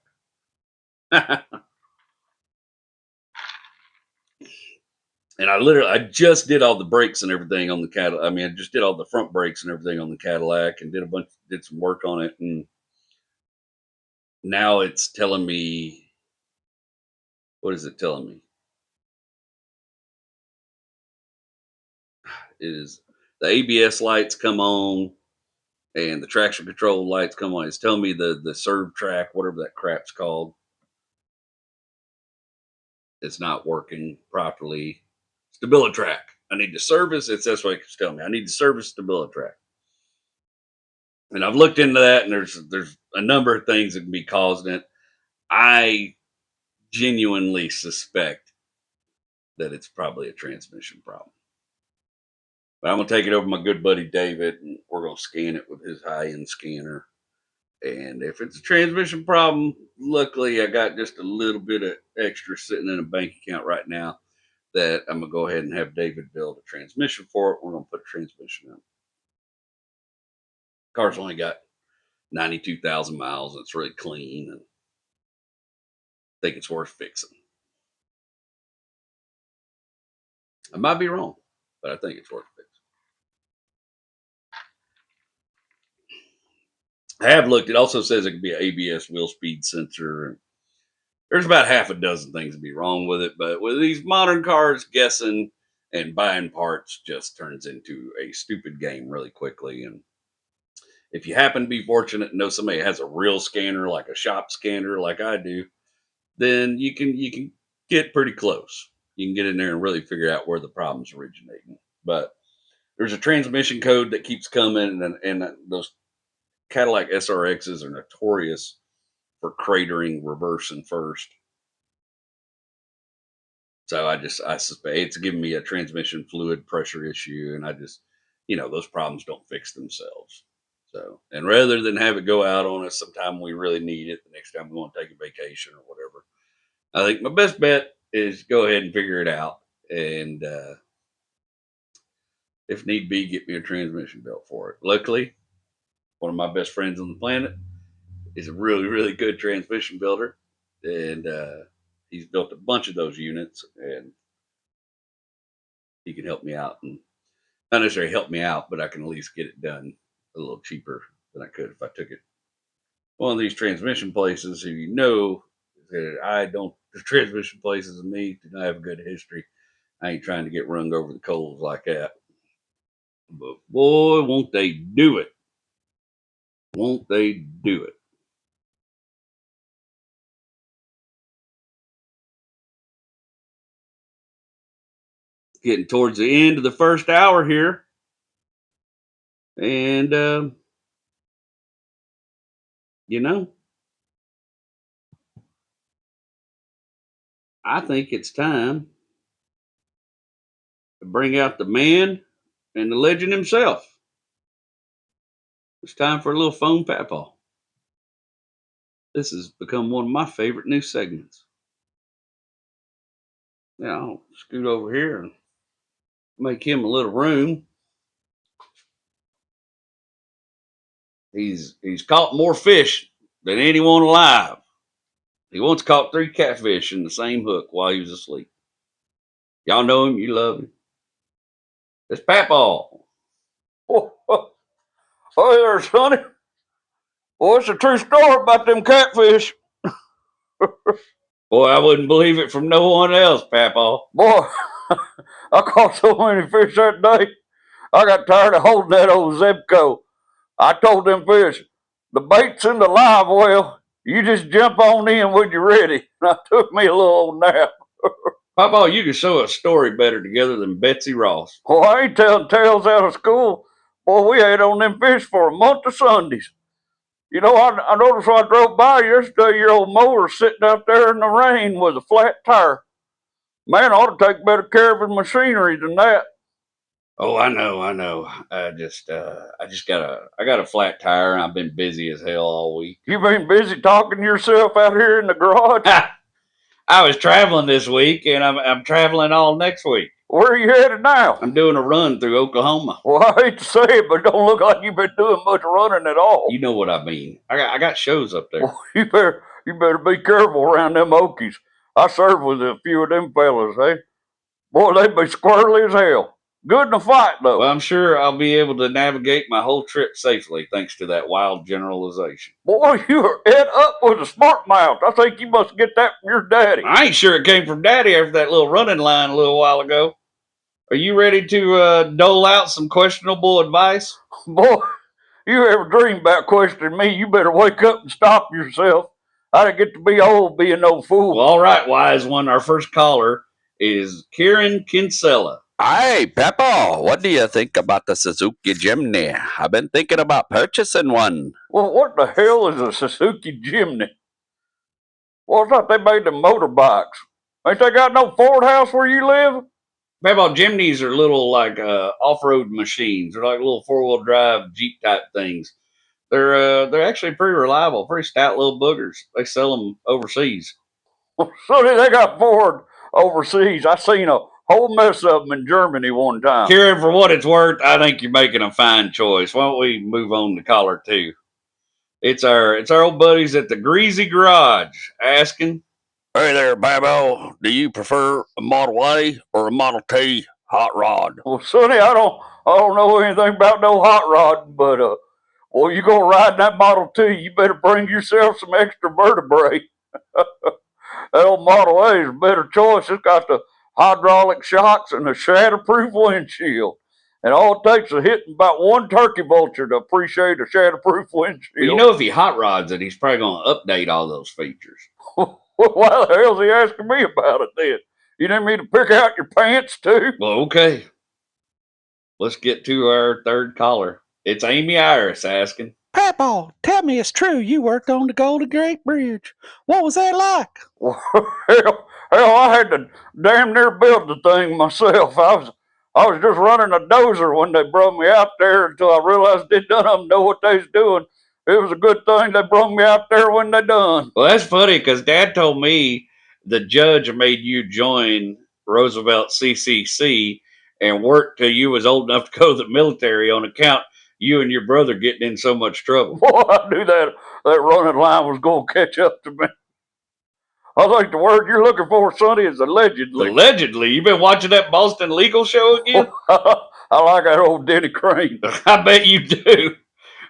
And I just did all the brakes and everything on the Cadillac. I mean, I just did all the front brakes and everything on the Cadillac and did some work on it. And now it's telling me, what is it telling me? It is the ABS lights come on and the traction control lights come on. It's telling me the serve track, whatever that crap's called, it's not working properly. StabiliTrak. I need to service. That's what it's telling me. I need to service StabiliTrak. And I've looked into that, and there's a number of things that can be causing it. I genuinely suspect that it's probably a transmission problem. But I'm gonna take it over to my good buddy David, and we're gonna scan it with his high-end scanner. And if it's a transmission problem, luckily I got just a little bit of extra sitting in a bank account right now that I'm gonna go ahead and have David build a transmission for it. We're gonna put a transmission in. Car's only got 92,000 miles. And it's really clean, and I think it's worth fixing. I might be wrong, but I think it's worth fixing. I have looked. It also says it could be an ABS wheel speed sensor. And there's about half a dozen things to be wrong with it. But with these modern cars, guessing and buying parts just turns into a stupid game really quickly. And if you happen to be fortunate and know somebody has a real scanner, like a shop scanner, like I do, then you can get pretty close. You can get in there and really figure out where the problem's originating. But there's a transmission code that keeps coming, and those Cadillac SRXs are notorious for cratering reverse and first. So I suspect it's giving me a transmission fluid pressure issue, and I just, those problems don't fix themselves. So, and rather than have it go out on us sometime we really need it, the next time we want to take a vacation or whatever, I think my best bet is go ahead and figure it out, and if need be, get me a transmission built for it. Luckily, one of my best friends on the planet is a really, really good transmission builder, and he's built a bunch of those units, and he can help me out, and not necessarily help me out, but I can at least get it done a little cheaper than I could if I took it. One of these transmission places who that the transmission places and me do not have a good history. I ain't trying to get rung over the coals like that. But boy, won't they do it. Won't they do it. Getting towards the end of the first hour here. And, I think it's time to bring out the man and the legend himself. It's time for a little phone Papaw. This has become one of my favorite new segments. Now, I'll scoot over here and make him a little room. He's caught more fish than anyone alive. He once caught 3 catfish in the same hook while he was asleep. Y'all know him, you love him. It's Papaw. Oh, there, Sonny. Boy, it's a true story about them catfish. Boy, I wouldn't believe it from no one else, Papaw. Boy, I caught so many fish that day, I got tired of holding that old Zebco. I told them fish, the bait's in the live well. You just jump on in when you're ready. And I took me a little old nap. Papaw, you can sew a story better together than Betsy Ross. Oh, I ain't telling tales out of school. Boy, we ate on them fish for a month of Sundays. I noticed when I drove by yesterday, your old mower sitting out there in the rain with a flat tire. Man ought to take better care of his machinery than that. Oh, I know. I got a flat tire, and I've been busy as hell all week. You been busy talking to yourself out here in the garage? I was traveling this week, and I'm traveling all next week. Where are you headed now? I'm doing a run through Oklahoma. Well, I hate to say it, but it don't look like you've been doing much running at all. You know what I mean. I got shows up there. Well, you better be careful around them Okies. I served with a few of them fellas, eh? Boy, they be squirrely as hell. Good in a fight, though. Well, I'm sure I'll be able to navigate my whole trip safely thanks to that wild generalization. Boy, you're ed up with a smart mouth. I think you must get that from your daddy. I ain't sure it came from Daddy after that little running line a little while ago. Are you ready to dole out some questionable advice? Boy, you ever dream about questioning me, you better wake up and stop yourself. I didn't get to be old being no fool. Well, all right, wise one. Our first caller is Kieran Kinsella. Hey, Papaw, what do you think about the Suzuki Jimny? I've been thinking about purchasing one. Well, what the hell is a Suzuki Jimny? Well, I thought they made them motorbikes. Ain't they got no Ford house where you live? Papaw, Jimneys are little like off-road machines. They're like little four-wheel drive Jeep type things. They're actually pretty reliable, pretty stout little boogers. They sell them overseas. Well, Sonny, they got Ford overseas. I seen a whole mess of them in Germany one time. Kieran, for what it's worth, I think you're making a fine choice. Why don't we move on to caller 2? It's our old buddies at the Greasy Garage asking. Hey there, Papaw. Do you prefer a Model A or a Model T hot rod? Well, Sonny, I don't know anything about no hot rod, but well, you gonna ride that Model T, you better bring yourself some extra vertebrae. That old Model A is a better choice. It's got the hydraulic shocks and a shatterproof windshield. And all it takes is hitting about one turkey vulture to appreciate a shatterproof windshield. Well, you know, if he hot rods it, he's probably going to update all those features. Well, why the hell's he asking me about it then? You didn't mean to pick out your pants too? Well, okay. Let's get to our third caller. It's Amy Iris asking. Papaw, tell me it's true you worked on the Golden Gate Bridge. What was that like? Well, hell, I had to damn near build the thing myself. I was just running a dozer when they brought me out there until I realized they none of them know what they was doing. It was a good thing they brought me out there when they done. Well, that's funny because Dad told me the judge made you join Roosevelt CCC and work till you was old enough to go to the military on account you and your brother getting in so much trouble. Boy, I knew that running line was going to catch up to me. I think the word you're looking for, Sonny, is allegedly. Allegedly? You been watching that Boston Legal show again? I like that old Denny Crane. I bet you do.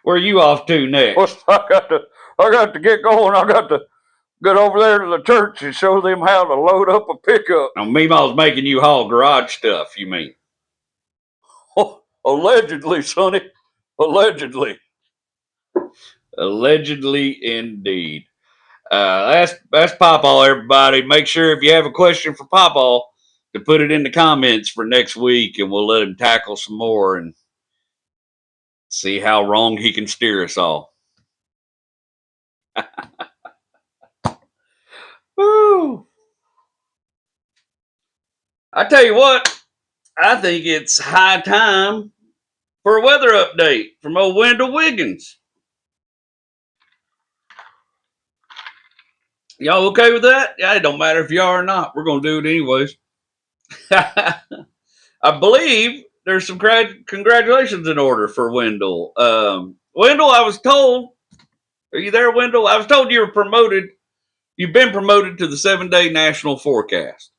Where are you off to next? Well, I got to get going. I got to get over there to the church and show them how to load up a pickup. Now, Meemaw's making you haul garage stuff, you mean? Oh, allegedly, Sonny. Allegedly. Allegedly, indeed. That's Papaw, everybody. Make sure if you have a question for Papaw to put it in the comments for next week, and we'll let him tackle some more and see how wrong he can steer us all. Woo! I tell you what, I think it's high time for a weather update from old Wendell Wiggins. Y'all okay with that? Yeah, it don't matter if you are or not. We're going to do it anyways. I believe there's some congratulations in order for Wendell. Wendell, I was told, are you there, Wendell? I was told you were promoted. You've been promoted to the 7-day national forecast.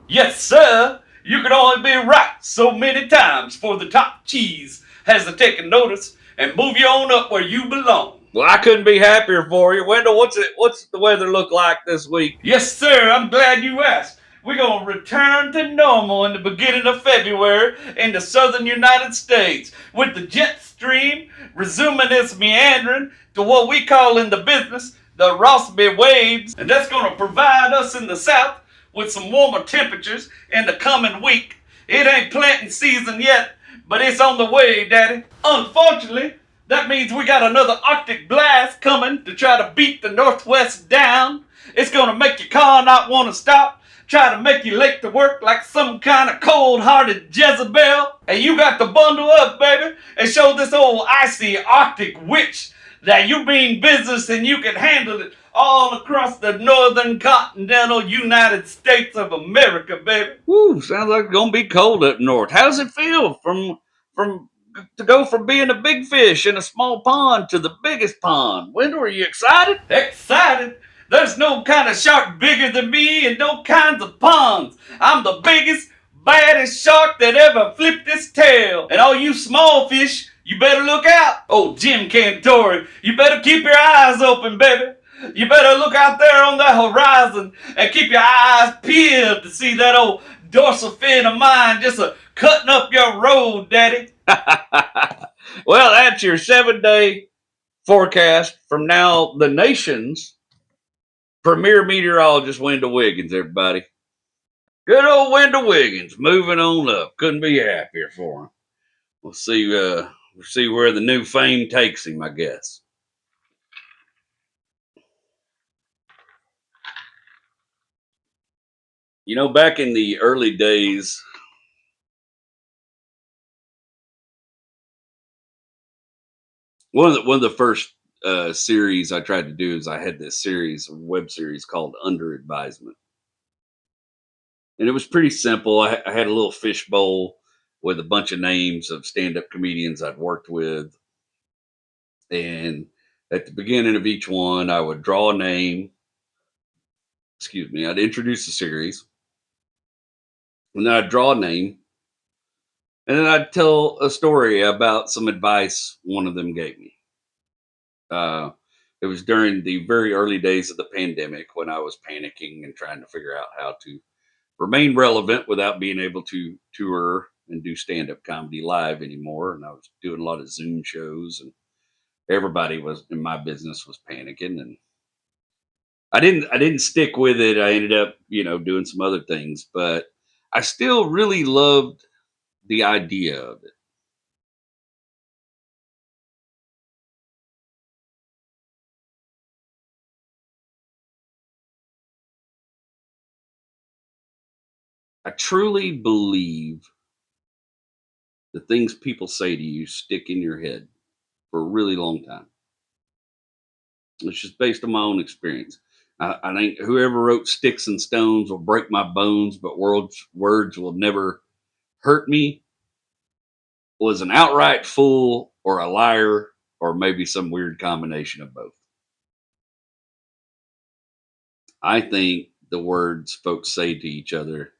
Yes, sir. You can only be right so many times for the top cheese has to take a notice and move you on up where you belong. Well, I couldn't be happier for you. Wendell, what's the weather look like this week? Yes, sir. I'm glad you asked. We're going to return to normal in the beginning of February in the southern United States with the jet stream resuming its meandering to what we call in the business the Rossby waves. And that's going to provide us in the south with some warmer temperatures in the coming week. It ain't planting season yet, but it's on the way, Daddy. Unfortunately, that means we got another Arctic blast coming to try to beat the Northwest down. It's going to make your car not want to stop, try to make you late to work like some kind of cold-hearted Jezebel. And you got to bundle up, baby, and show this old icy Arctic witch that you mean business and you can handle it all across the northern continental United States of America, baby. Woo, sounds like it's gonna be cold up north. How does it feel from to go from being a big fish in a small pond to the biggest pond? Wendell, are you excited? Excited? There's no kind of shark bigger than me and no kinds of ponds. I'm the biggest, baddest shark that ever flipped its tail. And all you small fish, you better look out. Oh, Jim Cantori, you better keep your eyes open, baby. You better look out there on that horizon and keep your eyes peeled to see that old dorsal fin of mine just cutting up your road, daddy. Well, that's your 7-day forecast from now the nation's premier meteorologist, Wendell Wiggins, everybody. Good old Wendell Wiggins, moving on up. Couldn't be happier for him. We'll see where the new fame takes him, I guess. You know, back in the early days, one of the first series I tried to do is I had this web series called Under Advisement, and it was pretty simple. I had a little fishbowl with a bunch of names of stand-up comedians I'd worked with, and at the beginning of each one, I would draw a name. Excuse me. I'd introduce the series, and then I'd draw a name, and then I'd tell a story about some advice one of them gave me. Uh, it was during the very early days of the pandemic when I was panicking and trying to figure out how to remain relevant without being able to tour and do stand-up comedy live anymore. And I was doing a lot of Zoom shows, and everybody was in my business was panicking, and I didn't stick with it. I ended up, doing some other things, but I still really loved the idea of it. I truly believe the things people say to you stick in your head for a really long time. It's just based on my own experience. I think whoever wrote "Sticks and Stones will break my bones, but words will never hurt me" was an outright fool or a liar or maybe some weird combination of both. I think the words folks say to each other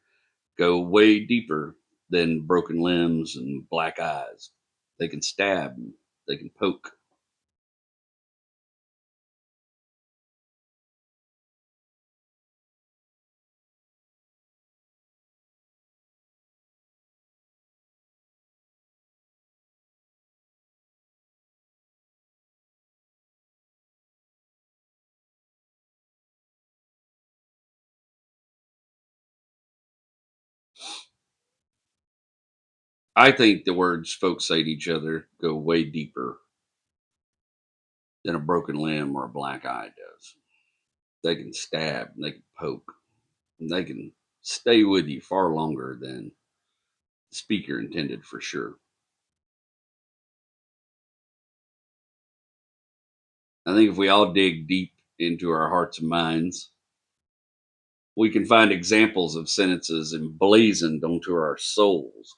go way deeper than broken limbs and black eyes. They can stab, they can poke. I think the words folks say to each other go way deeper than a broken limb or a black eye does. They can stab, they can poke, and they can stay with you far longer than the speaker intended for sure. I think if we all dig deep into our hearts and minds, we can find examples of sentences emblazoned onto our souls,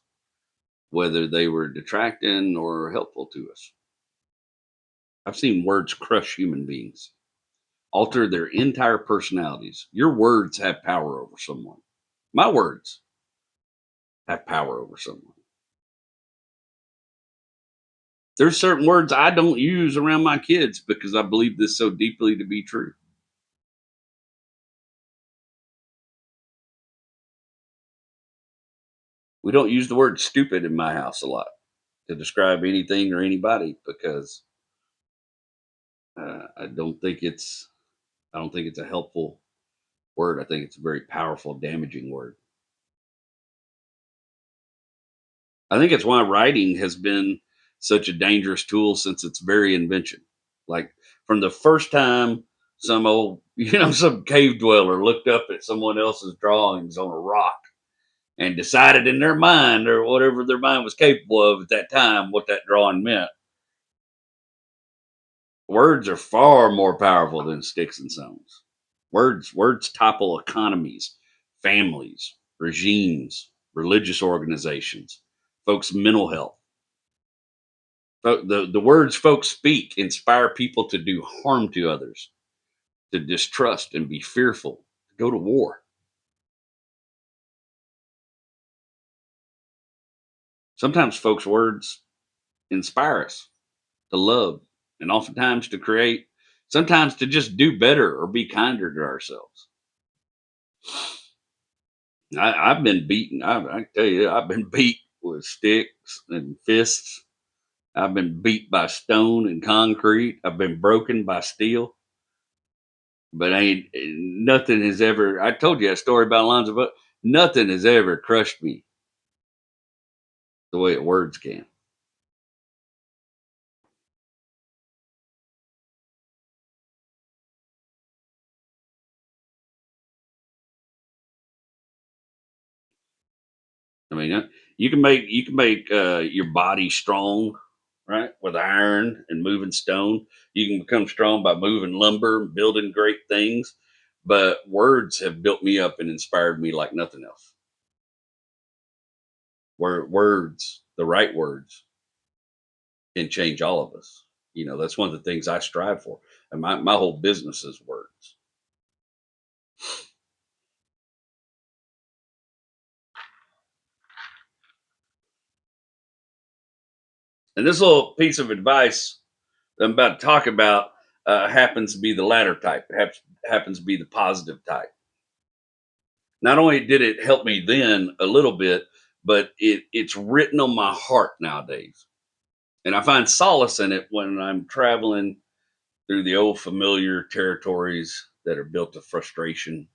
whether they were detracting or helpful to us. I've seen words crush human beings, alter their entire personalities. Your words have power over someone. My words have power over someone. There's certain words I don't use around my kids because I believe this so deeply to be true. We don't use the word stupid in my house a lot to describe anything or anybody because I don't think it's a helpful word. I think it's a very powerful, damaging word. I think it's why writing has been such a dangerous tool since its very invention. Like from the first time some old, some cave dweller looked up at someone else's drawings on a rock and decided in their mind or whatever their mind was capable of at that time what that drawing meant. Words are far more powerful than sticks and stones. Words topple economies, families, regimes, religious organizations, folks' mental health. The words folks speak inspire people to do harm to others, to distrust and be fearful, to go to war. Sometimes folks' words inspire us to love and oftentimes to create, sometimes to just do better or be kinder to ourselves. I've been beaten. I tell you, I've been beat with sticks and fists. I've been beat by stone and concrete. I've been broken by steel. But ain't nothing has ever. I told you that story about Alonzo, but nothing has ever crushed me the way words can. I mean, you can make your body strong, right, with iron and moving stone. You can become strong by moving lumber and building great things. But words have built me up and inspired me like nothing else. Words, the right words, can change all of us. That's one of the things I strive for, and my whole business is words. And this little piece of advice I'm about to talk about happens to be the latter type. It happens to be the positive type. Not only did it help me then a little bit, but it's written on my heart nowadays. And I find solace in it when I'm traveling through the old familiar territories that are built of frustration.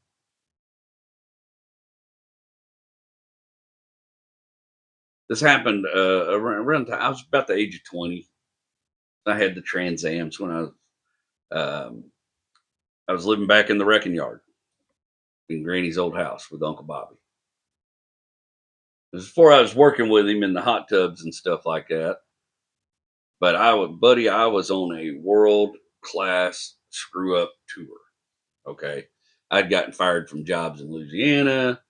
This happened around time. I was about the age of 20. I had the Trans Ams when um, I was living back in the wrecking yard in Granny's old house with Uncle Bobby. This was before I was working with him in the hot tubs and stuff like that. But I was on a world class screw up tour. Okay. I'd gotten fired from jobs in Louisiana.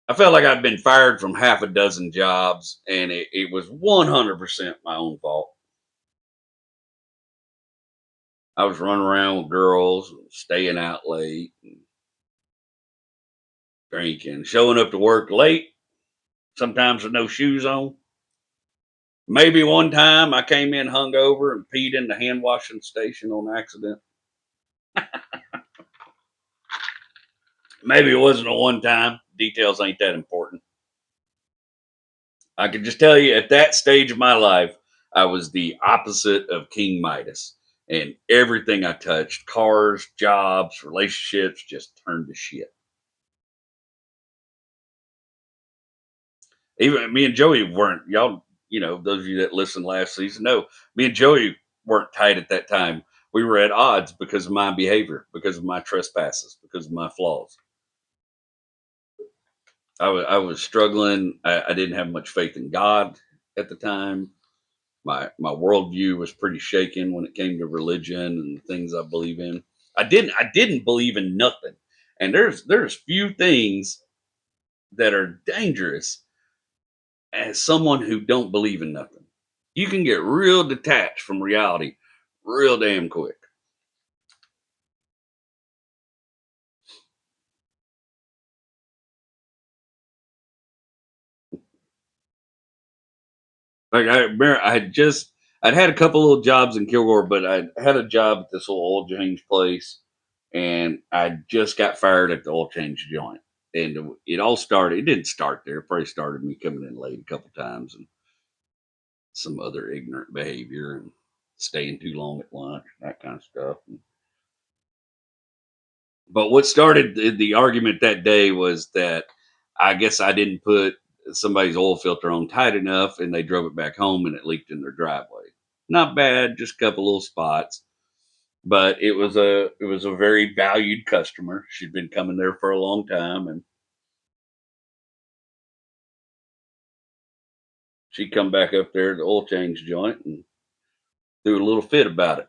I felt like I'd been fired from half a dozen jobs, and it was 100% my own fault. I was running around with girls, staying out late, and drinking, showing up to work late, sometimes with no shoes on. Maybe one time I came in hungover and peed in the hand washing station on accident. Maybe it wasn't a one time. Details ain't that important. I can just tell you at that stage of my life, I was the opposite of King Midas. And everything I touched, cars, jobs, relationships, just turned to shit. Even me and Joey weren't, y'all, those of you that listened last season know, me and Joey weren't tight at that time. We were at odds because of my behavior, because of my trespasses, because of my flaws. I was struggling. I didn't have much faith in God at the time. My worldview was pretty shaken when it came to religion and the things I believe in. I didn't believe in nothing. And there's few things that are dangerous as someone who don't believe in nothing. You can get real detached from reality real damn quick. Like I remember I'd had a couple little jobs in Kilgore, but I had a job at this little oil change place, and I just got fired at the oil change joint. And it all started. It didn't start there. It probably started me coming in late a couple times and some other ignorant behavior and staying too long at lunch, that kind of stuff. But what started the argument that day was that I guess I didn't put somebody's oil filter on tight enough, and they drove it back home and it leaked in their driveway. Not bad, just a couple little spots. But it was a very valued customer. She'd been coming there for a long time, and she'd come back up there to the oil change joint and threw a little fit about it.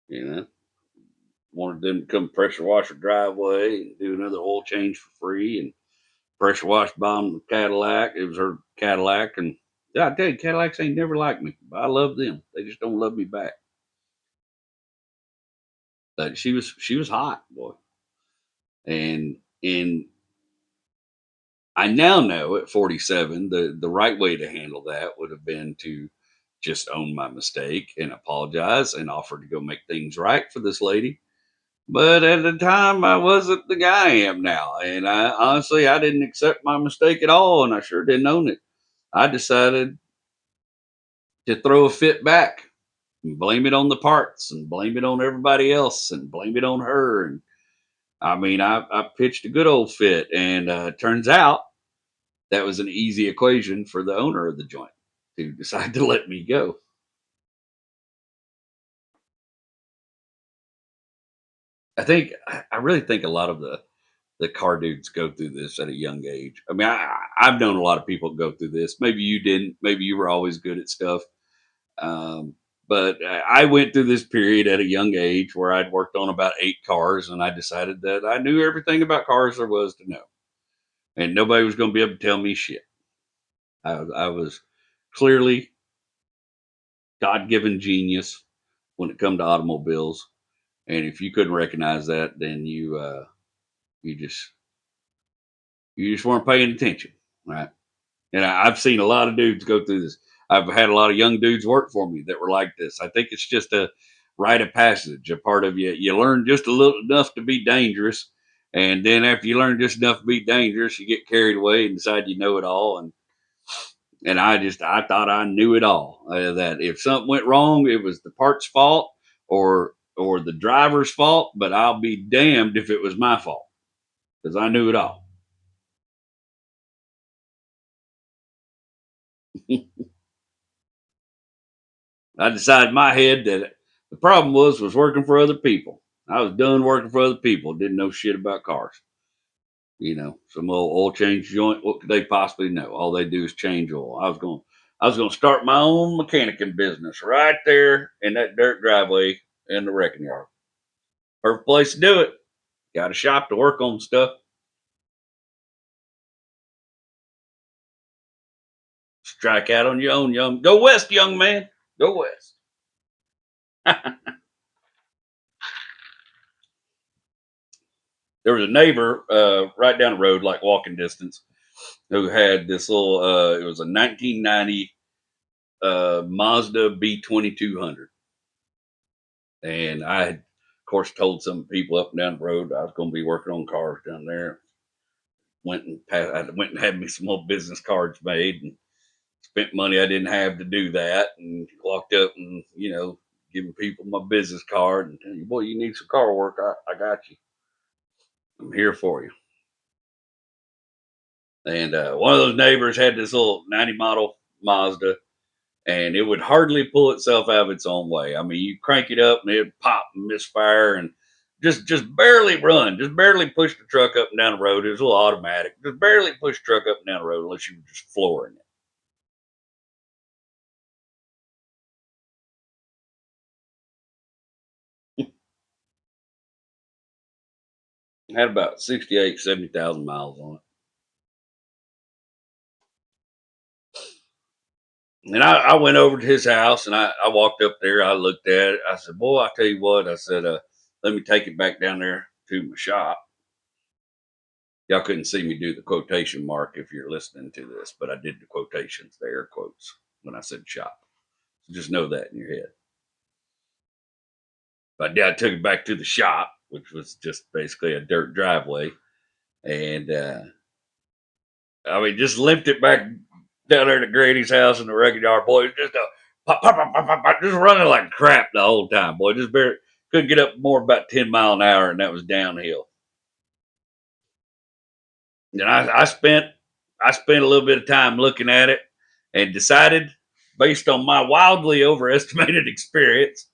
You know, wanted them to come pressure wash her driveway and do another oil change for free and pressure wash bomb the Cadillac. It was her Cadillac, and yeah, I tell you, Cadillacs ain't never liked me, but I love them. They just don't love me back. But she was hot, boy, and I now know at 47 the right way to handle that would have been to just own my mistake and apologize and offer to go make things right for this lady. But at the time, I wasn't the guy I am now, and I honestly I didn't accept my mistake at all, and I sure didn't own it. I decided to throw a fit back and blame it on the parts and blame it on everybody else and blame it on her. And I mean, I pitched a good old fit, and turns out that was an easy equation for the owner of the joint to decide to let me go. I really think a lot of the car dudes go through this at a young age. I mean, I've known a lot of people go through this. Maybe you didn't. Maybe you were always good at stuff. Um, but I went through this period at a young age where I'd worked on about 8 cars, and I decided that I knew everything about cars there was to know, and nobody was going to be able to tell me shit. I was clearly God-given genius when it come to automobiles, and if you couldn't recognize that, then you just weren't paying attention, right? And I've seen a lot of dudes go through this. I've had a lot of young dudes work for me that were like this. I think it's just a rite of passage, a part of you. You learn just a little enough to be dangerous, and then after you learn just enough to be dangerous, you get carried away and decide you know it all. And I thought I knew it all. That if something went wrong, it was the part's fault or the driver's fault. But I'll be damned if it was my fault because I knew it all. I decided in my head that the problem was working for other people. I was done working for other people. Didn't know shit about cars. You know, some old oil change joint. What could they possibly know? All they do is change oil. I was gonna start my own mechanicing business right there in that dirt driveway in the wrecking yard. Perfect place to do it. Got a shop to work on stuff. Strike out on your own, young. Go west, young man. Go west. There was a neighbor right down the road, like walking distance, who had this little. It was a 1990 Mazda B2200, and I had, of course, told some people up and down the road I was going to be working on cars down there. I went and had me some old business cards made and spent money I didn't have to do that, and walked up and giving people my business card and telling you, boy, you need some car work, I got you. I'm here for you. And one of those neighbors had this little 90 model Mazda, and it would hardly pull itself out of its own way. I mean, you crank it up and it'd pop and misfire and just barely run, just barely push the truck up and down the road. It was a little automatic, just barely push the truck up and down the road unless you were just flooring it. It had about 68, 70,000 miles on it. And I went over to his house and I walked up there. I looked at it. I said, boy, I tell you what, I said, let me take it back down there to my shop. Y'all couldn't see me do the quotation mark if you're listening to this, but I did the quotations, the air quotes, when I said shop. So just know that in your head. But I took it back to the shop, which was just basically a dirt driveway. And I mean, just limped it back down there to Grady's house in the wrecking yard. Boy, just pop, pop, pop, pop, pop, just running like crap the whole time. Boy, just barely couldn't get up more about 10 miles an hour, and that was downhill. And I spent a little bit of time looking at it and decided, based on my wildly overestimated experience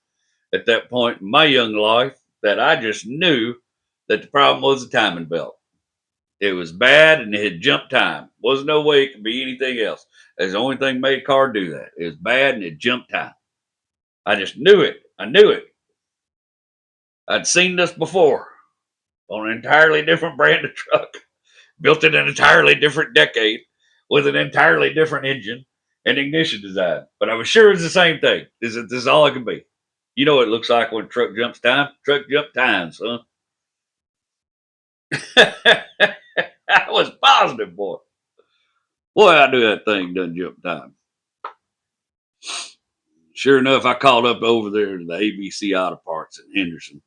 at that point in my young life, that I just knew that the problem was the timing belt. It was bad and it had jumped time. Wasn't no way it could be anything else. That's the only thing made a car do that. It was bad and it jumped time. I just knew it. I knew it. I'd seen this before on an entirely different brand of truck, built in an entirely different decade with an entirely different engine and ignition design. But I was sure it was the same thing. This is all it could be. You know what it looks like when a truck jumps time? Truck jump time, son. I was positive, boy. Boy, I knew that thing doesn't jump time. Sure enough, I called up over there to the ABC Auto Parts in Henderson.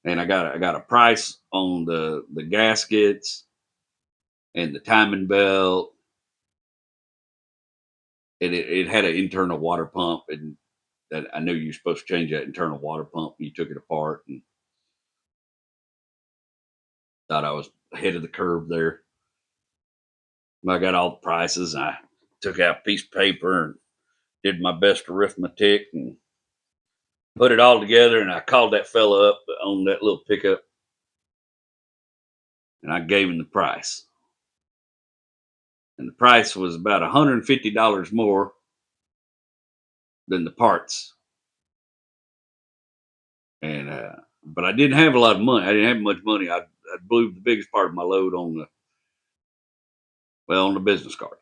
And I got a price on the gaskets and the timing belt. And it had an internal water pump, and that I knew you were supposed to change that internal water pump. You took it apart and thought I was ahead of the curve there. I got all the prices, and I took out a piece of paper and did my best arithmetic and put it all together. And I called that fella up on that little pickup, and I gave him the price. And the price was about $150 more than the parts. And but I didn't have a lot of money. I didn't have much money. I blew the biggest part of my load on the business cards,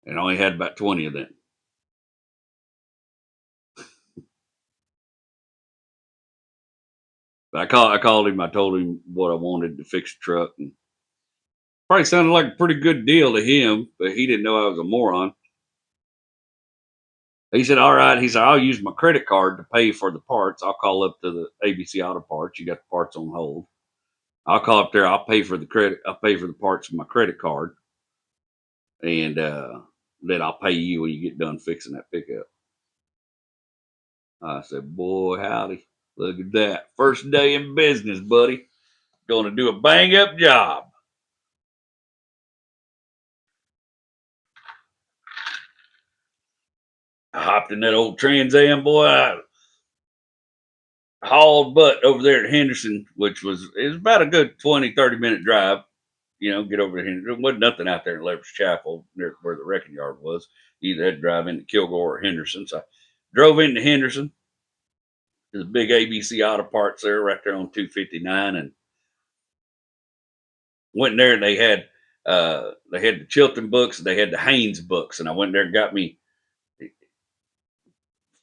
and I only had about 20 of them. But I called him. I told him what I wanted to fix the truck, and probably sounded like a pretty good deal to him, but he didn't know I was a moron. He said, "All right." He said, "I'll use my credit card to pay for the parts. I'll call up to the ABC Auto Parts. You got the parts on hold. I'll call up there. I'll pay for the credit. I'll pay for the parts with my credit card, and then I'll pay you when you get done fixing that pickup." I said, "Boy, howdy! Look at that! First day in business, buddy. Going to do a bang up job." I hopped in that old Trans Am, boy. I hauled butt over there at Henderson, which was about a good 20-30 minute drive. Get over to Henderson. There wasn't nothing out there in Lever's Chapel near where the wrecking yard was. You either had to drive into Kilgore or Henderson. So I drove into Henderson. There's a big ABC Auto Parts there, right there on 259, and went in there and they had the Chilton books, they had the Haynes books, and I went there and got me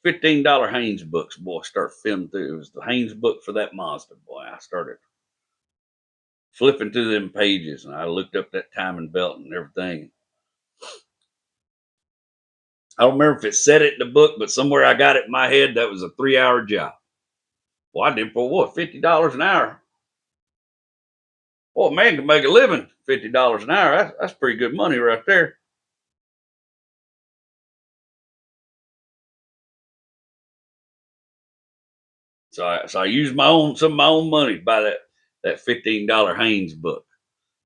$15 Haynes books. Boy, I started filming through. It was the Haynes book for that Mazda. Boy, I started flipping through them pages, and I looked up that timing belt and everything. I don't remember if it said it in the book, but somewhere I got it in my head that was a 3-hour job. Well, I did for what, $50 an hour? Well, man can make a living $50 an hour. That's pretty good money right there. So I used some of my own money to buy that $15 Haynes book,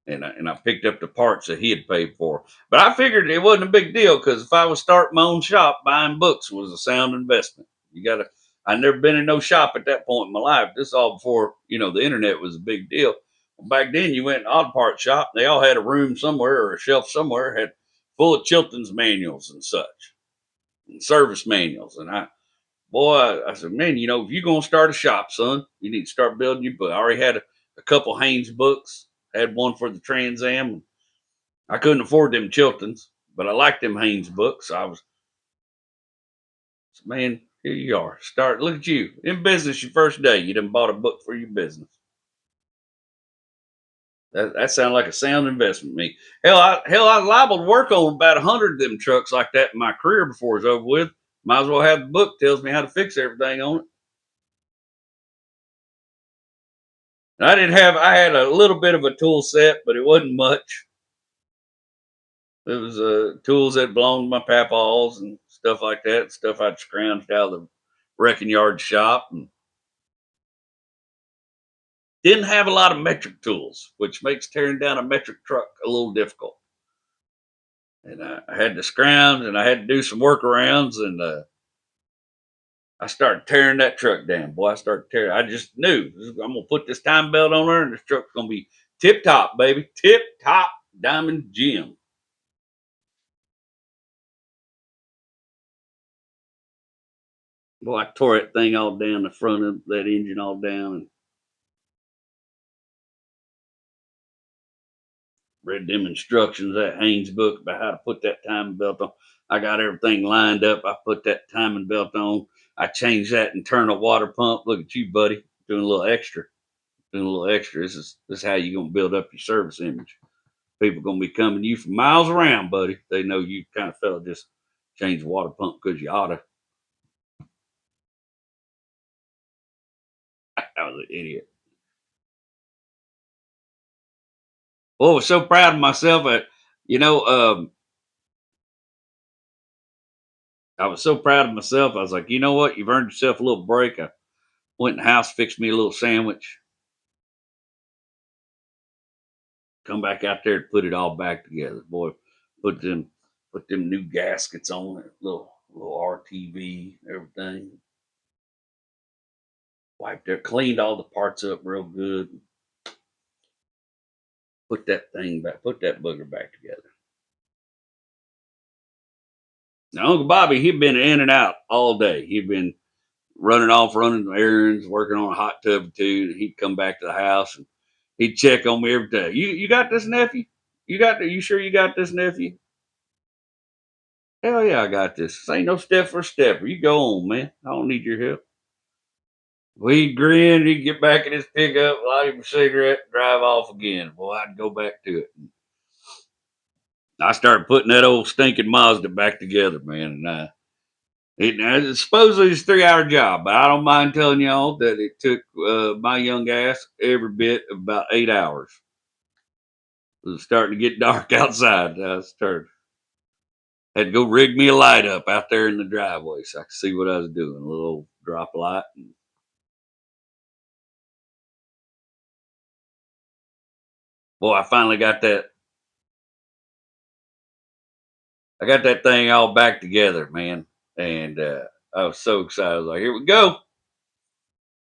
and I picked up the parts that he had paid for. But I figured it wasn't a big deal because if I was starting my own shop, buying books was a sound investment. I'd never been in no shop at that point in my life. This is all before the internet was a big deal. Back then, you went in an auto parts shop. They all had a room somewhere or a shelf somewhere had full of Chilton's manuals and such, and service manuals. And I said, man, if you're gonna start a shop, son, you need to start building your book. I already had a couple Haynes books. Had one for the Trans Am. I couldn't afford them Chiltons, but I liked them Haynes books. Man, here you are. Look at you in business. Your first day, you done bought a book for your business. That sounded like a sound investment to me. Hell, I was liable to work on about 100 of them trucks like that in my career before it's over with. Might as well have the book tells me how to fix everything on it. And I had a little bit of a tool set, but it wasn't much. It was tools that belonged to my papaws and stuff like that. Stuff I'd scrounged out of the wrecking yard shop, and didn't have a lot of metric tools, which makes tearing down a metric truck a little difficult. And I had to scrounge, and I had to do some workarounds, and I started tearing that truck down. Boy, I just knew I'm gonna put this time belt on her, and this truck's gonna be Tip top, baby. Tip top diamond gem. Boy, I tore that thing all down, the front of that engine all down, and read them instructions, that Haynes book about how to put that timing belt on. I got everything lined up. I put that timing belt on. I changed that internal water pump. Look at you, buddy, doing a little extra. Doing a little extra. This is how you're gonna build up your service image. People gonna be coming to you from miles around, buddy. They know you kind of fella just change the water pump because you oughta. I was an idiot. Well, I was so proud of myself. You know, I was so proud of myself. I was like, you know what? You've earned yourself a little break. I went in the house, fixed me a little sandwich, come back out there to put it all back together. Boy, put them new gaskets on it, little RTV, everything. Wiped it, cleaned all the parts up real good. Put that thing back, put that booger back together. Now, Uncle Bobby, he'd been in and out all day. He'd been running errands, working on a hot tub or two. He'd come back to the house and he'd check on me every day. You got this, nephew? You sure you got this, nephew? Hell yeah, I got this. This ain't no step for a stepper. You go on, man. I don't need your help. Well, he'd grin, he'd get back in his pickup, light him a cigarette, drive off again. Boy, I'd go back to it. I started putting that old stinking Mazda back together, man. And supposedly it's a 3-hour job, but I don't mind telling y'all that it took my young ass every bit of about 8 hours. It was starting to get dark outside. Had to go rig me a light up out there in the driveway so I could see what I was doing. A little old drop light. Boy, I finally got that. I got that thing all back together, man. And I was so excited. I was like, here we go.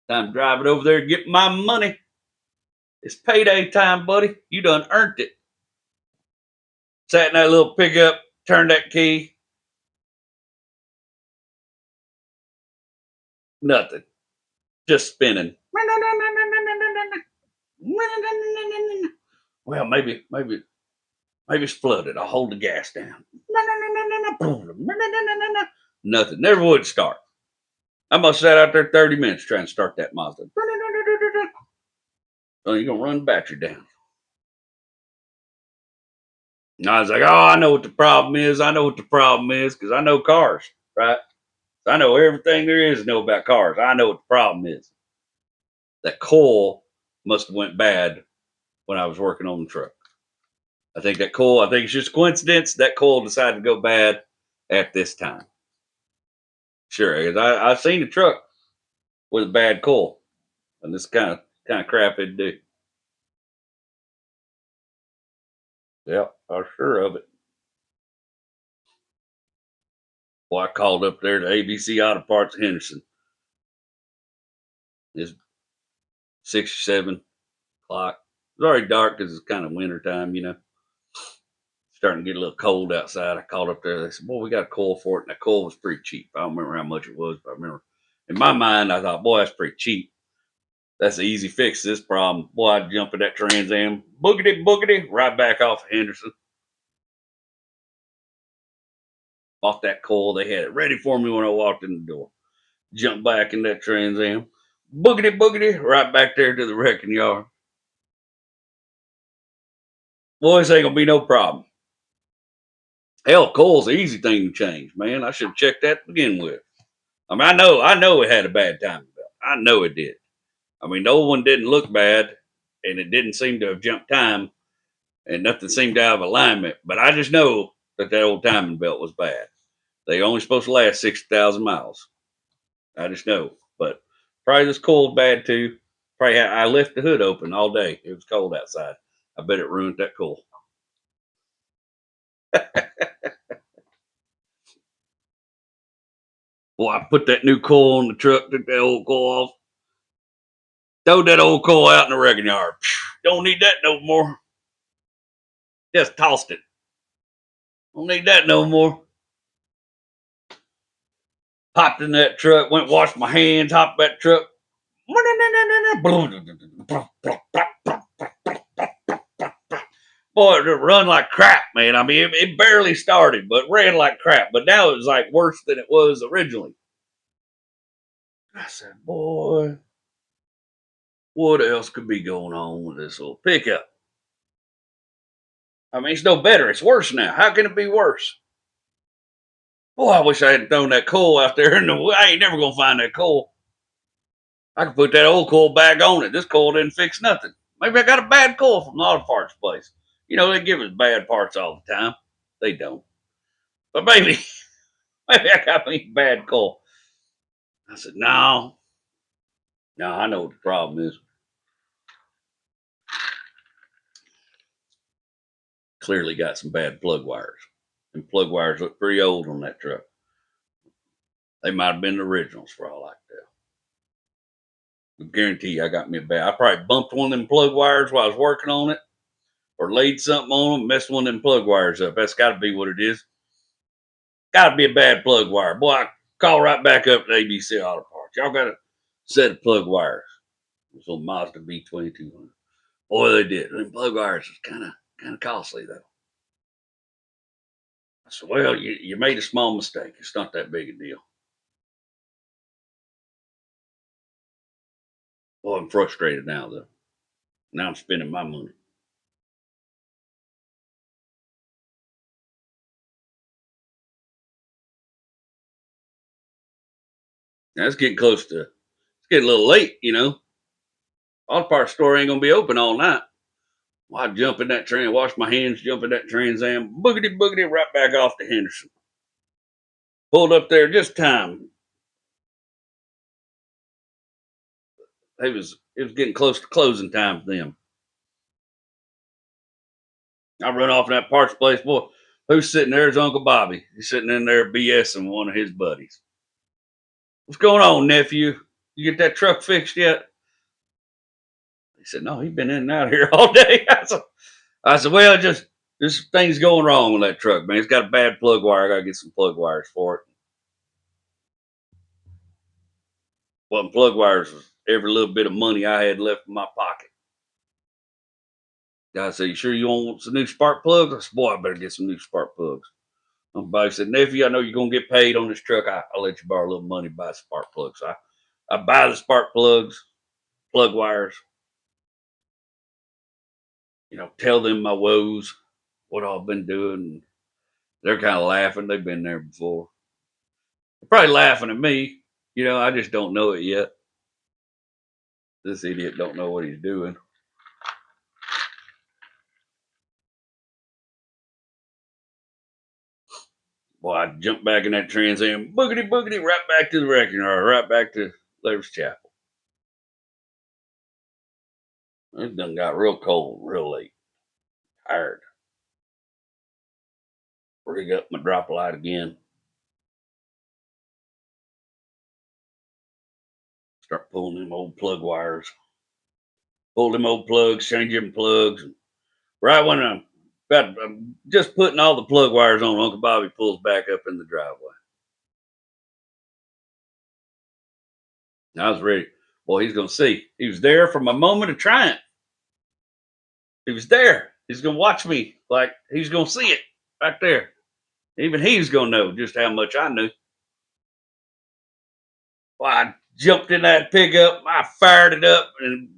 Time to drive it over there and get my money. It's payday time, buddy. You done earned it. Sat in that little pickup, turned that key. Nothing. Just spinning. Well, maybe it's flooded. I'll hold the gas down. Nothing. Never would start. I must have sat out there 30 minutes trying to start that Mazda. So you're gonna run the battery down. And I was like, oh, I know what the problem is. Because I know cars, right? I know everything there is to know about cars. I know what the problem is. That coil must have went bad when I was working on the truck. I think it's just coincidence that coil decided to go bad at this time. Sure, because I've seen a truck with a bad coil, and this kind of crap it'd do. Yep, I'm sure of it. Well, I called up there to ABC Auto Parts Henderson. It's 6 or 7 o'clock. It's already dark because it's kind of winter time, you know. Starting to get a little cold outside. I called up there. They said, boy, we got a coil for it. And that coil was pretty cheap. I don't remember how much it was, but I remember in my mind, I thought, boy, that's pretty cheap. That's an easy fix to this problem. Boy, I'd jump in that Trans Am, boogity, right back off of Henderson. Off that coil. They had it ready for me when I walked in the door. Jump back in that Trans Am, boogity, right back there to the wrecking yard. Boy, this ain't gonna be no problem. Hell, coil's an easy thing to change, man. I should have checked that to begin with. I mean, I know it had a bad timing belt. I know it did. I mean, the old one didn't look bad, and it didn't seem to have jumped time, and nothing seemed to have alignment. But I just know that old timing belt was bad. They only supposed to last 60,000 miles. I just know. But probably this coil's bad too. I left the hood open all day. It was cold outside. I bet it ruined that coil. Well, I put that new coil on the truck, took that old coil off, throwed that old coil out in the wrecking yard. Don't need that no more. Just tossed it. Don't need that no more. Hopped in that truck, went washed my hands, hopped that truck. Boy, it run like crap, man. I mean, it barely started, but ran like crap. But now it was like worse than it was originally. I said, boy, what else could be going on with this little pickup? I mean, it's no better. It's worse now. How can it be worse? Boy, I wish I hadn't thrown that coal out there. I ain't never going to find that coal. I could put that old coal back on it. This coal didn't fix nothing. Maybe I got a bad coal from the auto parts place. You know, they give us bad parts all the time. They don't. But maybe I got me bad coal. I said, no, I know what the problem is. Clearly got some bad plug wires. And plug wires look pretty old on that truck. They might have been the originals for all I can tell. I guarantee you I got me a bad. I probably bumped one of them plug wires while I was working on it, or laid something on them, messed one of them plug wires up. That's got to be what it is. Got to be a bad plug wire. Boy, I call right back up to ABC Auto Parts. Y'all got a set of plug wires. It was a Mazda B2200. Boy, they did. Them plug wires was kind of costly though. I said, well, you made a small mistake. It's not that big a deal. Boy, I'm frustrated now though. Now I'm spending my money. Now it's getting close to, it's getting a little late, you know. Auto parts store ain't gonna be open all night. Well, I jump in that train, wash my hands, jump in that Trans Am, boogity boogity, right back off to Henderson. Pulled up there just time. It was getting close to closing time for them. I run off in that parts place, boy. Who's sitting there is Uncle Bobby. He's sitting in there BSing one of his buddies. What's going on, nephew? You get that truck fixed yet? He said, no, he's been in and out here all day. I said, well, just things going wrong with that truck, man. It's got a bad plug wire. I got to get some plug wires for it. Well, plug wires was every little bit of money I had left in my pocket. Guy said, you sure you want some new spark plugs? I said, boy, I better get some new spark plugs. Somebody said, nephew, I know you're going to get paid on this truck. I'll let you borrow a little money to buy spark plugs. So I buy the spark plugs, plug wires, you know, tell them my woes, what I've been doing. They're kind of laughing. They've been there before. They're probably laughing at me. You know, I just don't know it yet. This idiot don't know what he's doing. Boy, I jumped back in that Trans Am, boogity boogity, right back to the wrecking yard, right back to Labor's Chapel. It done got real cold, real late. Tired. Rig up my drop light again. Start pulling them old plug wires. Pull them old plugs, change them plugs. Right when I'm just putting all the plug wires on, Uncle Bobby pulls back up in the driveway. I was ready. Boy, he's going to see. He was there from a moment of triumph. He was there. He's going to watch me like he's going to see it right there. Even he's going to know just how much I knew. Well, I jumped in that pickup. I fired it up and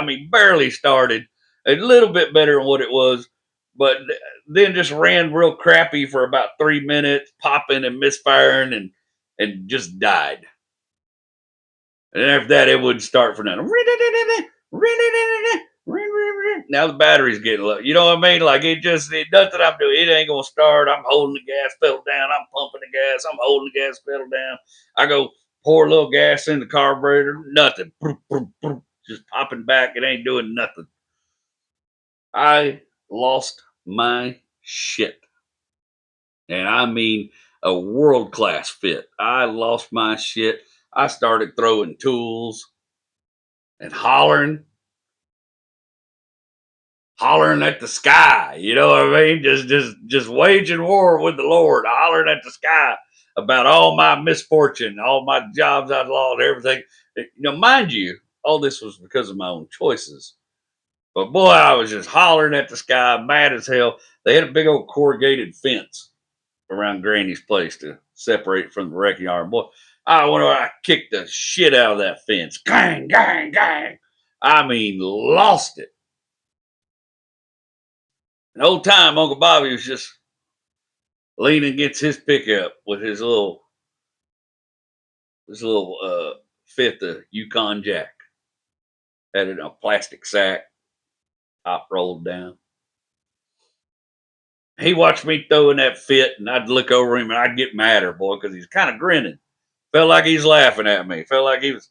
it barely started. A little bit better than what it was, but then just ran real crappy for about 3 minutes, popping and misfiring and just died. And after that, it wouldn't start for nothing. Now the battery's getting low. You know what I mean? Like it nothing I'm doing. It ain't gonna start. I'm holding the gas pedal down. I'm pumping the gas. I'm holding the gas pedal down. I go pour a little gas in the carburetor. Nothing. Just popping back. It ain't doing nothing. I lost my shit. And I mean a world-class fit. I lost my shit. I started throwing tools and hollering at the sky. You know what I mean? Just waging war with the Lord, hollering at the sky about all my misfortune, all my jobs I'd lost, everything. Mind you, all this was because of my own choices. But boy, I was just hollering at the sky, mad as hell. They had a big old corrugated fence around Granny's place to separate it from the wrecking yard. Boy, I kicked the shit out of that fence. Gang, gang, gang. I mean, lost it. And old time Uncle Bobby was just leaning against his pickup with his little fifth of Yukon Jack. Had it in a plastic sack, top rolled down. He watched me throwing that fit, and I'd look over him and I'd get madder, boy, because he's kind of grinning. Felt like he's laughing at me. Felt like he was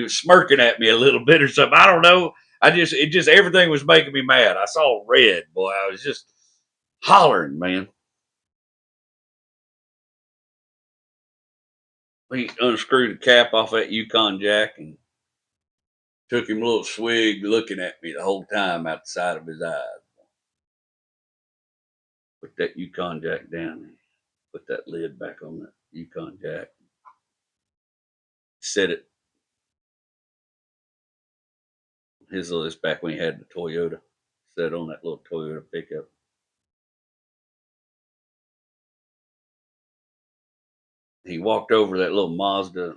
smirking at me a little bit or something. I don't know. Everything was making me mad. I saw red, boy. I was just hollering, man. He unscrewed the cap off that Yukon Jack and took him a little swig, looking at me the whole time out the side of his eyes. Put that Yukon Jack down and put that lid back on that Yukon Jack. Set it. This back when he had the Toyota. Set on that little Toyota pickup. He walked over that little Mazda.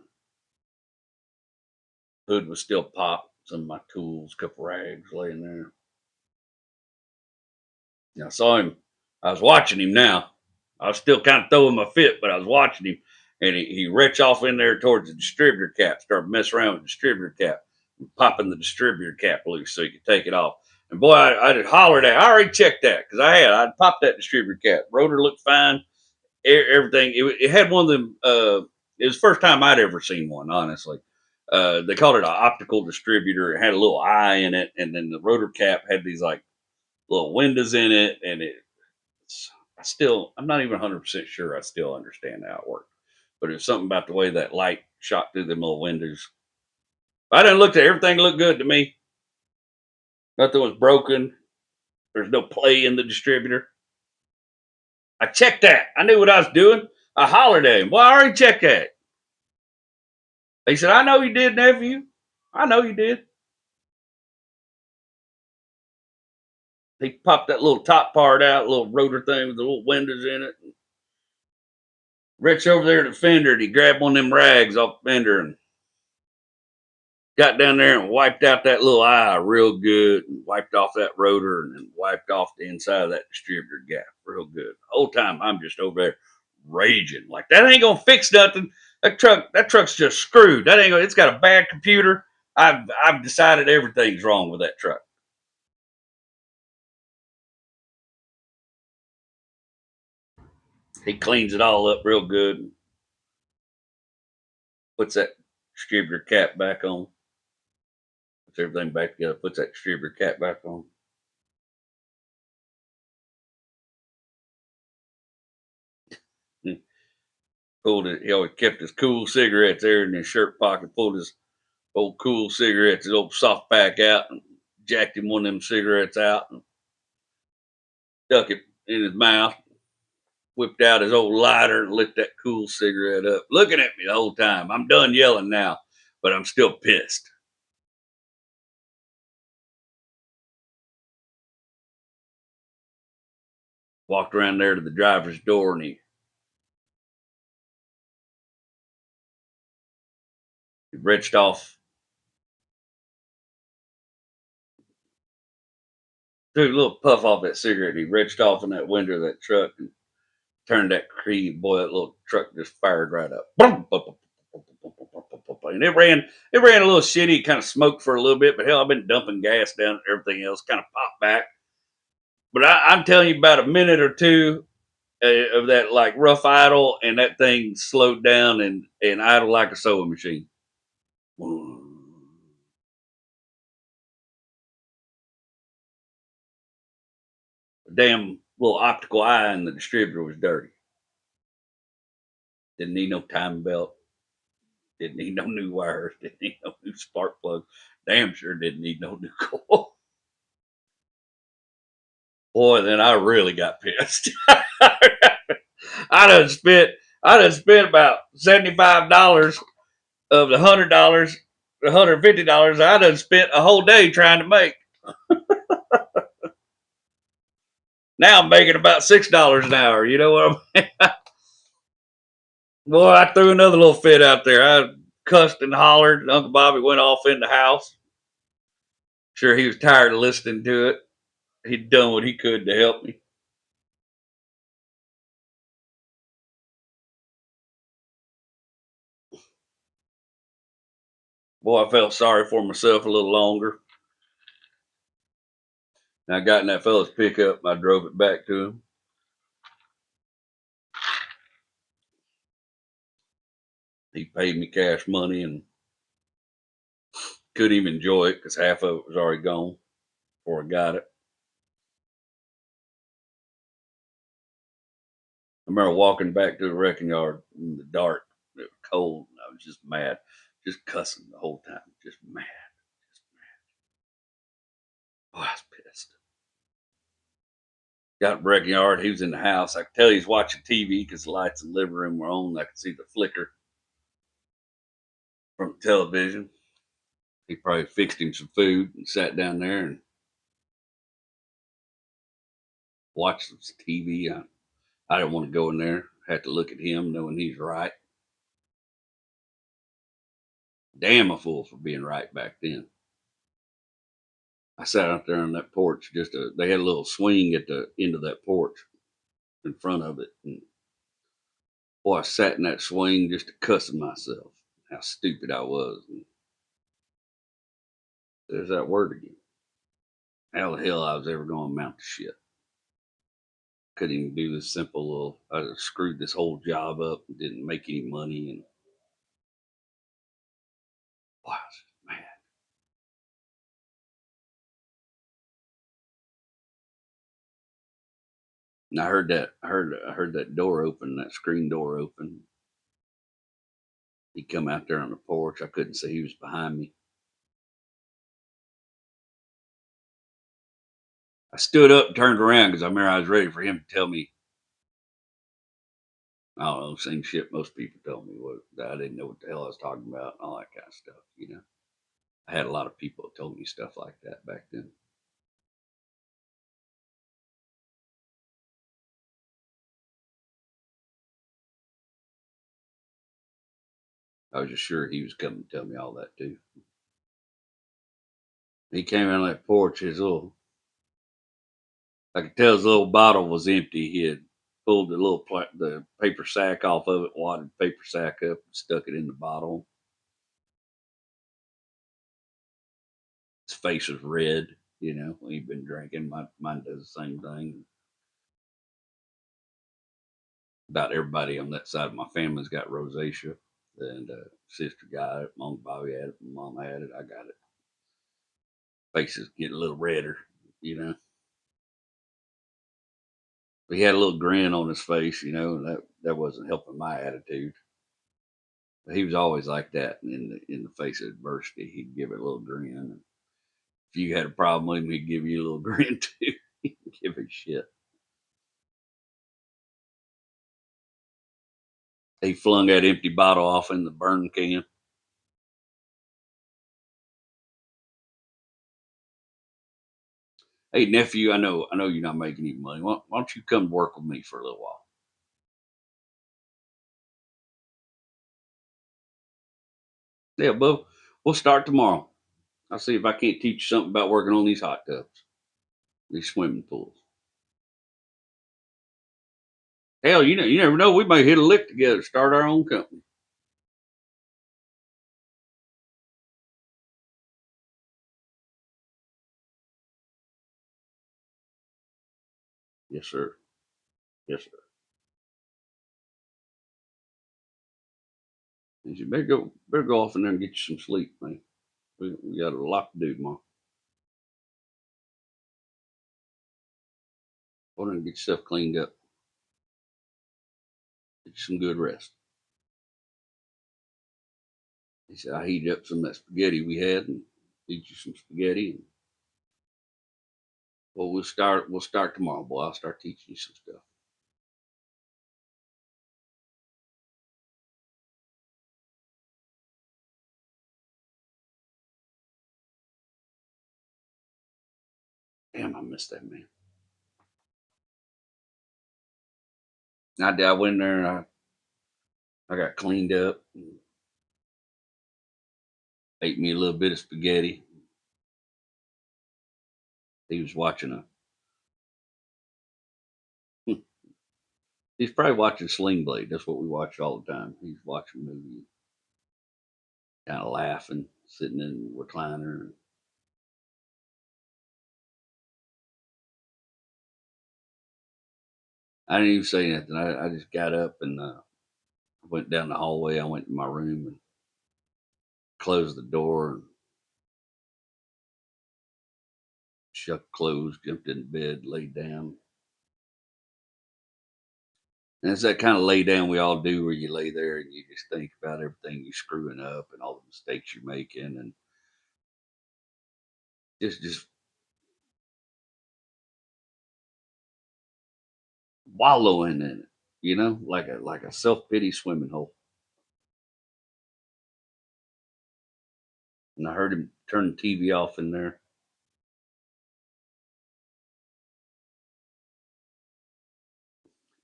Hood was still popped. Some of my tools, couple rags laying there. And I saw him. I was watching him now. I was still kind of throwing my fit, but I was watching him. And he reached off in there towards the distributor cap, started messing around with the distributor cap, and popping the distributor cap loose so he could take it off. And boy, I just hollered at. I already checked that because I'd popped that distributor cap. Rotor looked fine. Everything. It had one of them. It was the first time I'd ever seen one, honestly. They called it an optical distributor. It had a little eye in it, and then the rotor cap had these like little windows in it. And I'm not even 100% sure I still understand how it worked, but it's something about the way that light shot through them little windows. I didn't look at everything looked good to me. Nothing was broken. There's no play in the distributor. I checked that. I knew what I was doing. I hollered at him. Well, I already checked that. He said, I know you did, nephew. I know you did. He popped that little top part out, little rotor thing with the little windows in it. Reached over there to the fender and he grabbed one of them rags off the fender and got down there and wiped out that little eye real good and wiped off that rotor and then wiped off the inside of that distributor gap real good. The whole time I'm just over there raging. Like, that ain't gonna fix nothing. That truck's just screwed. It's got a bad computer. I've decided everything's wrong with that truck. He cleans it all up real good and puts that distributor cap back on. Puts everything back together, puts that distributor cap back on. Pulled it. He always kept his cool cigarettes there in his shirt pocket. Pulled his old cool cigarettes, his old soft pack out, and jacked him one of them cigarettes out and stuck it in his mouth. Whipped out his old lighter and lit that cool cigarette up, looking at me the whole time. I'm done yelling now, but I'm still pissed. Walked around there to the driver's door and he reached off, took a little puff off that cigarette. He reached off in that window of that truck and turned that key. Boy, that little truck just fired right up. And it ran a little shitty, kind of smoked for a little bit, but hell, I've been dumping gas down and everything else, kind of popped back. But I'm telling you, about a minute or two of that like rough idle, and that thing slowed down and idled like a sewing machine. The damn little optical eye in the distributor was dirty. Didn't need no timing belt. Didn't need no new wires. Didn't need no new spark plug. Damn sure didn't need no new coil. Boy, then I really got pissed. I done spent about $75 of the $100, the $150 I done spent a whole day trying to make. Now I'm making about $6 an hour. You know what I mean? Boy, I threw another little fit out there. I cussed and hollered. And Uncle Bobby went off in the house. Sure, he was tired of listening to it. He'd done what he could to help me. Boy, I felt sorry for myself a little longer. And I got in that fella's pickup and I drove it back to him. He paid me cash money and couldn't even enjoy it because half of it was already gone before I got it. I remember walking back to the wrecking yard in the dark. It was cold and I was just mad, just cussing the whole time, just mad. Boy, I was pissed. Got in the wrecking yard. He was in the house. I could tell he was watching TV because the lights in the living room were on. I could see the flicker from the television. He probably fixed him some food and sat down there and watched some TV. I didn't want to go in there. I had to look at him knowing he's right. Damn a fool for being right back then. I sat out there on that porch. They had a little swing at the end of that porch in front of it. And boy, I sat in that swing just to cussing myself. How stupid I was. And there's that word again. How the hell I was ever going to amount to shit. Couldn't even do this simple little, I screwed this whole job up and didn't make any money. And boy, I was mad. And I heard that door open, that screen door open. He come out there on the porch. I couldn't see he was behind me. I stood up and turned around because I remember I was ready for him to tell me, I don't know, same shit most people told me, that I didn't know what the hell I was talking about and all that kind of stuff, you know. I had a lot of people that told me stuff like that back then. I was just sure he was coming to tell me all that too. He came out on that porch, I could tell his little bottle was empty. He had pulled the paper sack off of it, wadded the paper sack up, and stuck it in the bottle. His face was red, you know, he'd been drinking. Mine does the same thing. About everybody on that side of my family's got rosacea, and sister got it. Uncle Bobby had it. My mom had it. I got it. Faces getting a little redder, you know. But he had a little grin on his face, you know, and that wasn't helping my attitude. But he was always like that. And in the face of adversity, he'd give it a little grin. And if you had a problem with him, he'd give you a little grin too. He'd give a shit. He flung that empty bottle off in the burn can. Hey nephew, I know you're not making any money. Why don't you come work with me for a little while? Yeah, Bub, we'll start tomorrow. I'll see if I can't teach you something about working on these hot tubs, these swimming pools. Hell, you never know. We might hit a lick together, start our own company. Yes, sir. Yes, sir. You better go off in there and get you some sleep, man. We got a lot to do tomorrow. Go in and get yourself cleaned up. Get you some good rest. He said, I heated up some of that spaghetti we had and feed you some spaghetti. And, well, we'll start tomorrow, boy. I'll start teaching you some stuff. Damn, I missed that man. I went in there and I got cleaned up and ate me a little bit of spaghetti. He was watching he's probably watching Sling Blade. That's what we watch all the time. He's watching a movie, kind of laughing, sitting in the recliner. I didn't even say nothing. I just got up and went down the hallway. I went to my room and closed the door and shut the clothes, jumped in bed, laid down. And it's that kind of lay down we all do where you lay there and you just think about everything you're screwing up and all the mistakes you're making and just wallowing in it, like a self-pity swimming hole. And I heard him turn the TV off in there.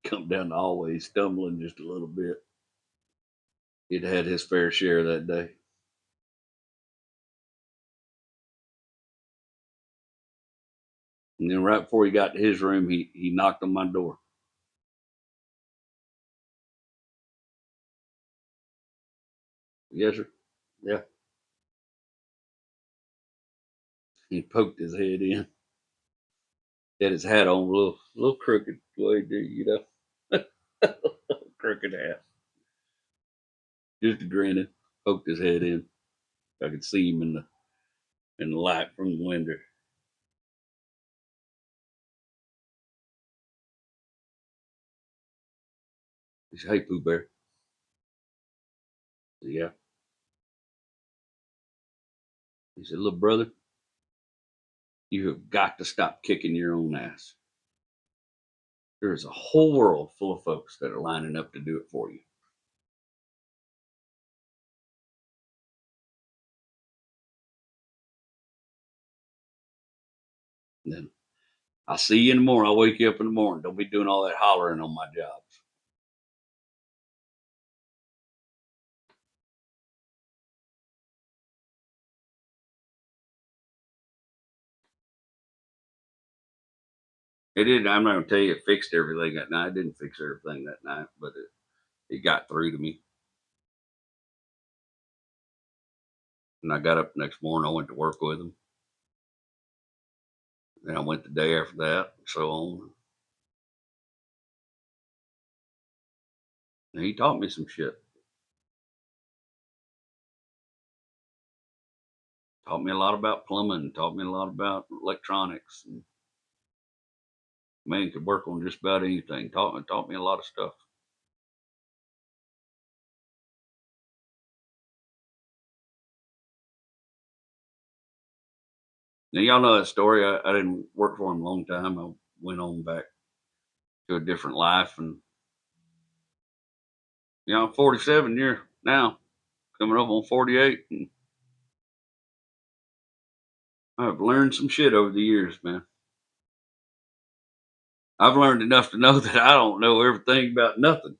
Come down the hallway, stumbling just a little bit. He'd had his fair share that day. And then right before he got to his room, he knocked on my door. Yes, sir. Yeah. He poked his head in. Had his hat on, a little crooked way, crooked hat. Just grinning. Poked his head in. I could see him in the light from the window. He said, "Hey, Pooh Bear." I said, "Yeah." He said, "Little brother, you have got to stop kicking your own ass. There is a whole world full of folks that are lining up to do it for you." And then, "I'll see you in the morning. I'll wake you up in the morning. Don't be doing all that hollering on my jobs." It didn't. I'm not gonna tell you it fixed everything that night. It didn't fix everything that night, but it got through to me. And I got up the next morning. I went to work with him. Then I went the day after that, and so on. And he taught me some shit. Taught me a lot about plumbing. Taught me a lot about electronics. And man could work on just about anything. Taught me a lot of stuff. Now y'all know that story. I didn't work for him a long time. I went on back to a different life, and I'm 47 years now, coming up on 48, and I've learned some shit over the years, man. I've learned enough to know that I don't know everything about nothing,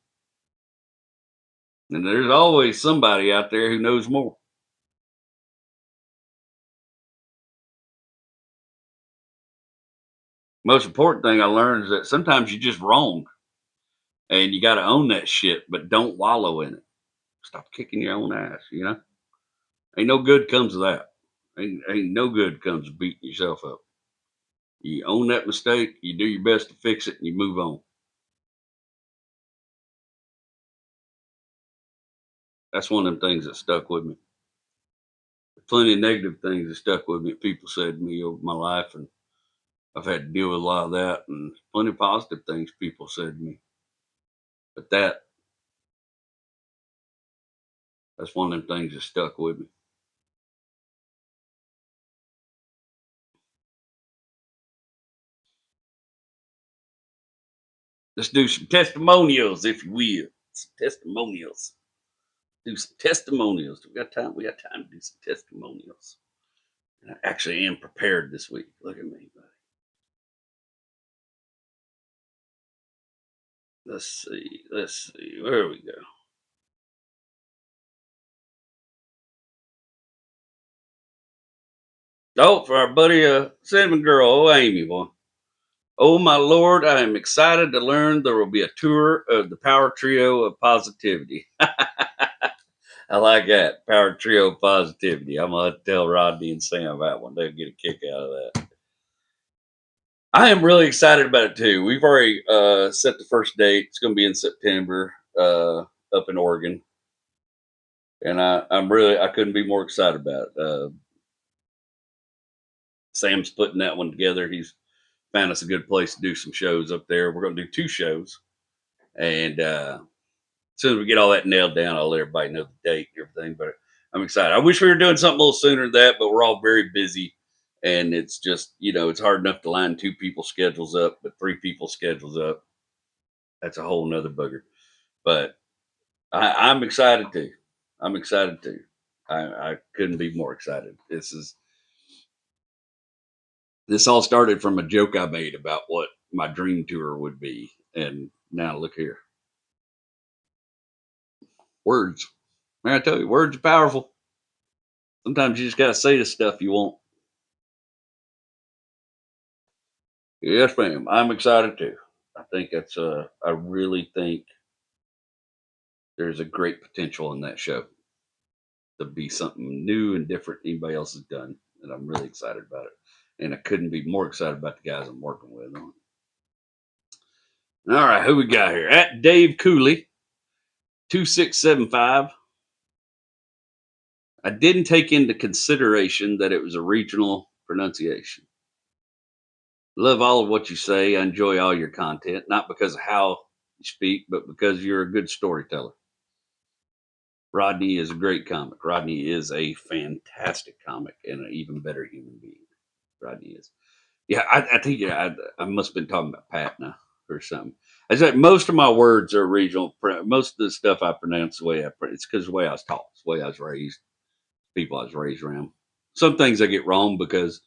and there's always somebody out there who knows more. Most important thing I learned is that sometimes you're just wrong, and you got to own that shit, but don't wallow in it. Stop kicking your own ass. Ain't no good comes of that. Ain't no good comes of beating yourself up. You own that mistake, you do your best to fix it, and you move on. That's one of them things that stuck with me. Plenty of negative things that stuck with me. People said to me over my life, and I've had to deal with a lot of that, and plenty of positive things people said to me. But that That's one of them things that stuck with me. Let's do some testimonials, if you will. Some testimonials. Do some testimonials. We got time. We got time to do some testimonials. And I actually am prepared this week. Look at me, buddy. Let's see. Let's see. Where we go? Oh, for our buddy, Cinnamon Girl, oh Amy, boy. Oh my Lord, I am excited to learn there will be a tour of the Power Trio of Positivity. I like that. Power Trio of Positivity. I'm going to tell Rodney and Sam that one. They'll get a kick out of that. I am really excited about it too. We've already set the first date. It's going to be in September up in Oregon. And I couldn't be more excited about it. Sam's putting that one together. He's found us a good place to do some shows up there. We're going to do 2 shows. And as soon as we get all that nailed down, I'll let everybody know the date and everything. But I'm excited. I wish we were doing something a little sooner than that, but we're all very busy. And it's just, it's hard enough to line 2 people's schedules up, but 3 people's schedules up. That's a whole nother booger. But I'm excited too. I'm excited too. I couldn't be more excited. This all started from a joke I made about what my dream tour would be. And now look here. Words. Man, I tell you, words are powerful. Sometimes you just got to say the stuff you want. Yes, ma'am. I'm excited too. I think I really think there's a great potential in that show to be something new and different anybody else has done. And I'm really excited about it. And I couldn't be more excited about the guys I'm working with on it. All right, who we got here? At Dave Cooley, 2675. I didn't take into consideration that it was a regional pronunciation. Love all of what you say. I enjoy all your content, not because of how you speak, but because you're a good storyteller. Rodney is a great comic. Rodney is a fantastic comic and an even better human being. Rodney is. Yeah, I think I must have been talking about Patna or something. I said most of my words are regional. Most of the stuff I pronounce the way it's because the way I was taught, the way I was raised, people I was raised around. Some things I get wrong because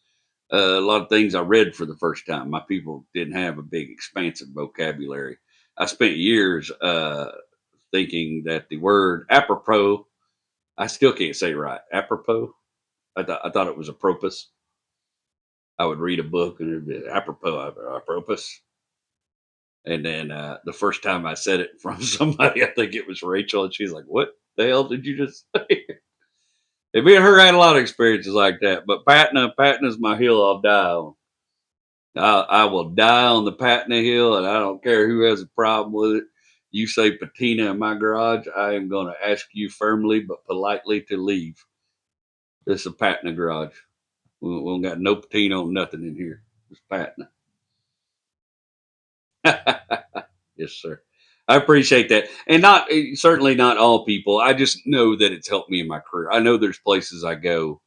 a lot of things I read for the first time. My people didn't have a big, expansive vocabulary. I spent years thinking that the word apropos, I still can't say it right. Apropos. I thought it was apropos. I would read a book and it'd be apropos, apropos. And then the first time I said it from somebody, I think it was Rachel, and she's like, "What the hell did you just say?" And me and her had a lot of experiences like that. But Patna's my hill I'll die on. I will die on the Patna hill, and I don't care who has a problem with it. You say patina in my garage, I am going to ask you firmly but politely to leave. This is a Patna garage. We don't got no patina on nothing in here. It's Patna. Yes, sir. I appreciate that. And certainly not all people. I just know that it's helped me in my career. I know there's places I go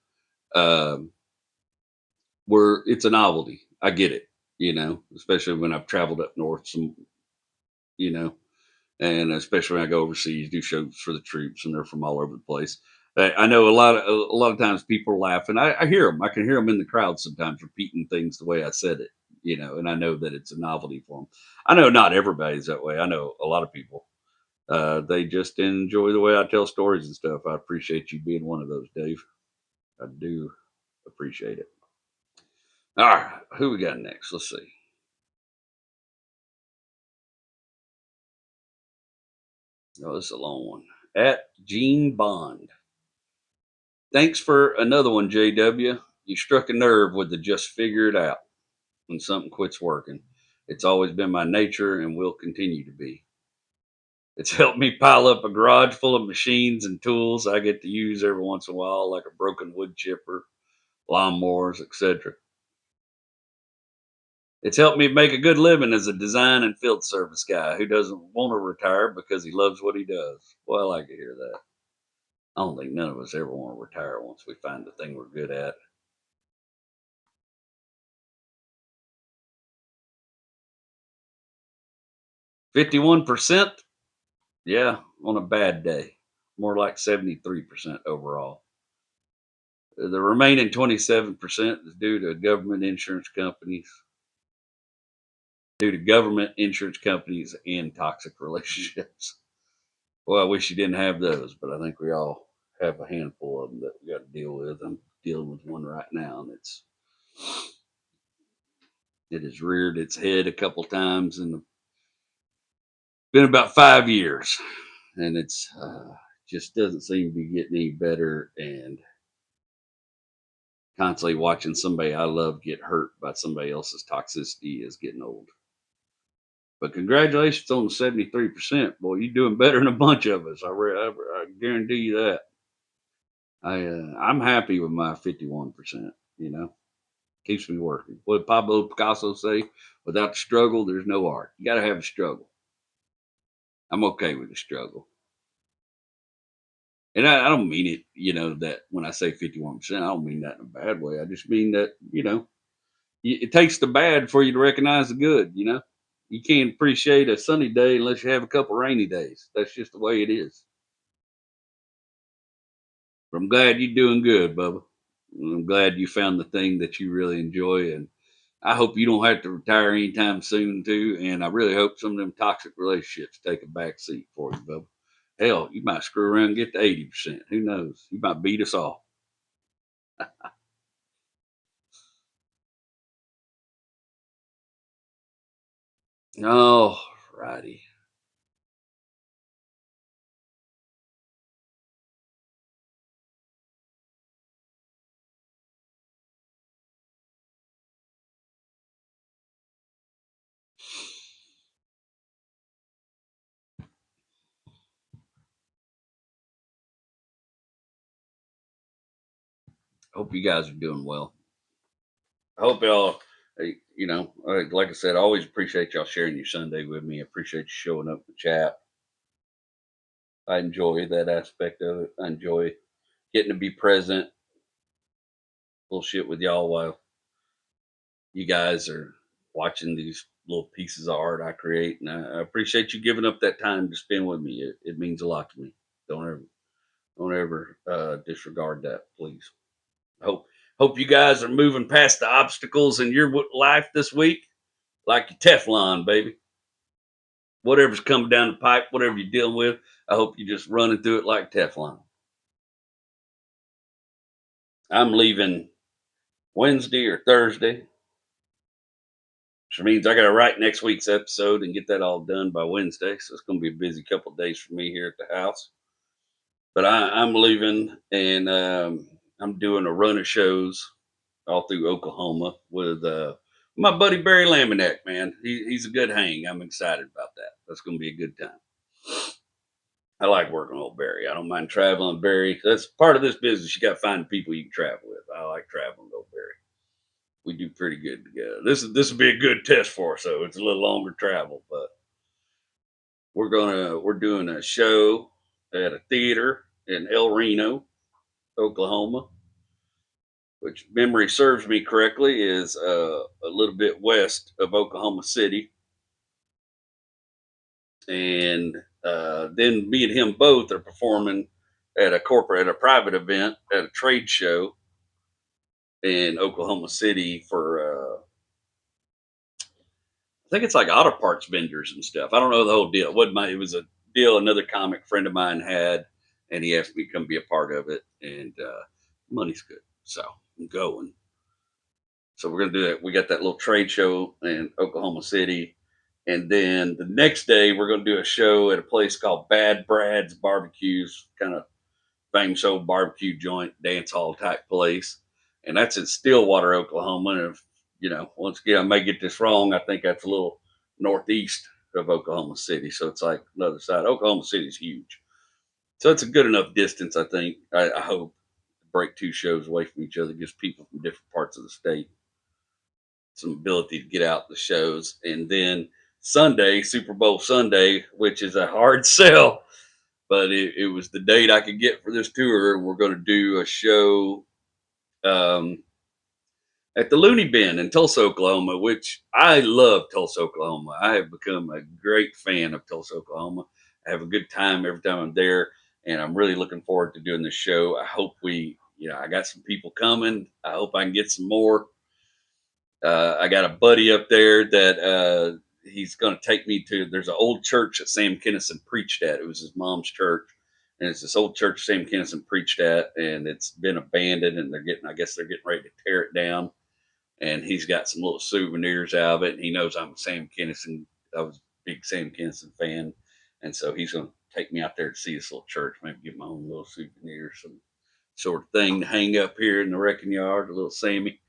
where it's a novelty. I get it, especially when I've traveled up north you know, and especially when I go overseas, do shows for the troops, and they're from all over the place. I know a lot of times people laugh, and I hear them. I can hear them in the crowd sometimes repeating things the way I said it, and I know that it's a novelty for them. I know not everybody's that way. I know a lot of people. They just enjoy the way I tell stories and stuff. I appreciate you being one of those, Dave. I do appreciate it. All right, who we got next? Let's see. Oh, this is a long one. At Gene Bond. Thanks for another one, JW. You struck a nerve with the just figure it out when something quits working. It's always been my nature and will continue to be. It's helped me pile up a garage full of machines and tools I get to use every once in a while, like a broken wood chipper, lawnmowers, etc. It's helped me make a good living as a design and field service guy who doesn't want to retire because he loves what he does. Well, I like to hear that. I don't think none of us ever want to retire once we find the thing we're good at. %51%? Yeah, on a bad day. More like 73% overall. The remaining 27% is due to government insurance companies, and toxic relationships. Well, I wish you didn't have those, but I think we all have a handful of them that we got to deal with. I'm dealing with one right now, and it has reared its head a couple times, and been about 5 years, and it's just doesn't seem to be getting any better. And constantly watching somebody I love get hurt by somebody else's toxicity is getting old. But congratulations on the 73%. Boy, you're doing better than a bunch of us. I guarantee you that. I'm happy with my 51%. Keeps me working. What did Pablo Picasso say? Without the struggle, there's no art. You got to have a struggle. I'm okay with the struggle. And I don't mean it, that when I say 51%, I don't mean that in a bad way. I just mean that, it takes the bad for you to recognize the good. You can't appreciate a sunny day unless you have a couple rainy days. That's just the way it is. But I'm glad you're doing good, Bubba. I'm glad you found the thing that you really enjoy. And I hope you don't have to retire anytime soon, too. And I really hope some of them toxic relationships take a back seat for you, Bubba. Hell, you might screw around and get to 80%. Who knows? You might beat us all. Oh, righty. Hope you guys are doing well. I hope y'all, like I said, I always appreciate y'all sharing your Sunday with me. I appreciate you showing up in the chat. I enjoy that aspect of it. I enjoy getting to be present, bullshit with y'all while you guys are watching these little pieces of art I create. And I appreciate you giving up that time to spend with me. It means a lot to me. Don't ever disregard that, please. Hope you guys are moving past the obstacles in your life this week like your Teflon, baby. Whatever's coming down the pipe, whatever you're dealing with, I hope you just running through it like Teflon. I'm leaving Wednesday or Thursday, which means I got to write next week's episode and get that all done by Wednesday. So it's going to be a busy couple of days for me here at the house. But I'm leaving, and I'm doing a run of shows all through Oklahoma with my buddy Barry Laminack, man. He's a good hang. I'm excited about that. That's going to be a good time. I like working with old Barry. I don't mind traveling with Barry. That's part of this business. You got to find people you can travel with. I like traveling with old Barry. We do pretty good together. This will be a good test for us, so it's a little longer travel, but we're doing a show at a theater in El Reno, Oklahoma, which memory serves me correctly is a little bit west of Oklahoma City. And then me and him both are performing at a private event at a trade show in Oklahoma City for I think it's like auto parts vendors and stuff. I don't know the whole deal. It was a deal another comic friend of mine had, and he asked me to come be a part of it. And money's good, so I'm going. So we're gonna do that. We got that little trade show in Oklahoma City, and then the next day we're gonna do a show at a place called Bad Brad's Barbecues, kind of famous old barbecue joint, dance hall type place, and that's in Stillwater, Oklahoma. And if, once again, I may get this wrong. I think that's a little northeast of Oklahoma City, so it's like another side. Oklahoma City's huge, so it's a good enough distance. I think. I hope to break two shows away from each other gives people from different parts of the state some ability to get out the shows. And then Sunday, Super Bowl Sunday, which is a hard sell, but it was the date I could get for this tour. We're going to do a show at the Looney Bin in Tulsa, Oklahoma, which I love Tulsa, Oklahoma. I have become a great fan of Tulsa, Oklahoma. I have a good time every time I'm there, and I'm really looking forward to doing this show. I hope I got some people coming. I hope I can get some more. I got a buddy up there that he's going to take me to. There's an old church that Sam Kinison preached at. It was his mom's church, and it's this old church Sam Kinison preached at, and it's been abandoned, and I guess they're getting ready to tear it down. And he's got some little souvenirs out of it. And he knows I'm a Sam Kinison. I was a big Sam Kinison fan, and so he's going to take me out there to see this little church. Maybe get my own little souvenir, some sort of thing to hang up here in the wrecking yard, a little Sammy.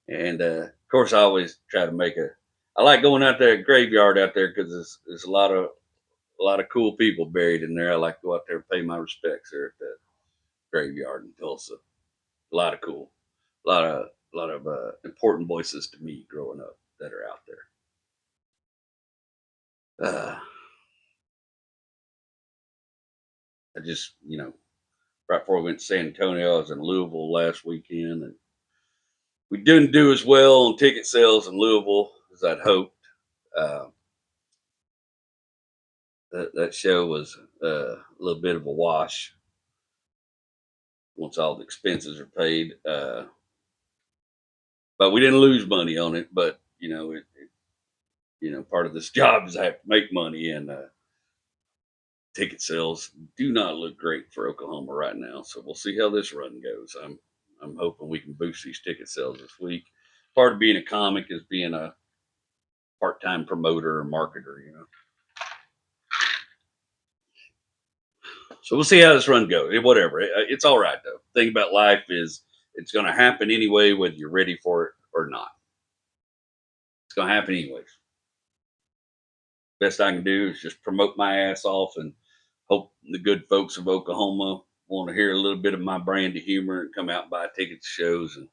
And of course, I always try to I like going out there, graveyard out there, because there's a lot of cool people buried in there. I like to go out there and pay my respects there at that graveyard in Tulsa. A lot of important voices to me growing up that are out there. I just, right before we went to San Antonio, I was in Louisville last weekend, and we didn't do as well on ticket sales in Louisville as I'd hoped. That show was a little bit of a wash once all the expenses are paid. But we didn't lose money on it. But part of this job is I have to make money, and ticket sales do not look great for Oklahoma right now. So we'll see how this run goes. I'm hoping we can boost these ticket sales this week. Part of being a comic is being a part-time promoter or marketer, So we'll see how this run goes. Whatever. It's all right, though. The thing about life is it's going to happen anyway, whether you're ready for it or not. It's going to happen anyways. Best I can do is just promote my ass off and hope the good folks of Oklahoma want to hear a little bit of my brand of humor and come out and buy tickets to shows. And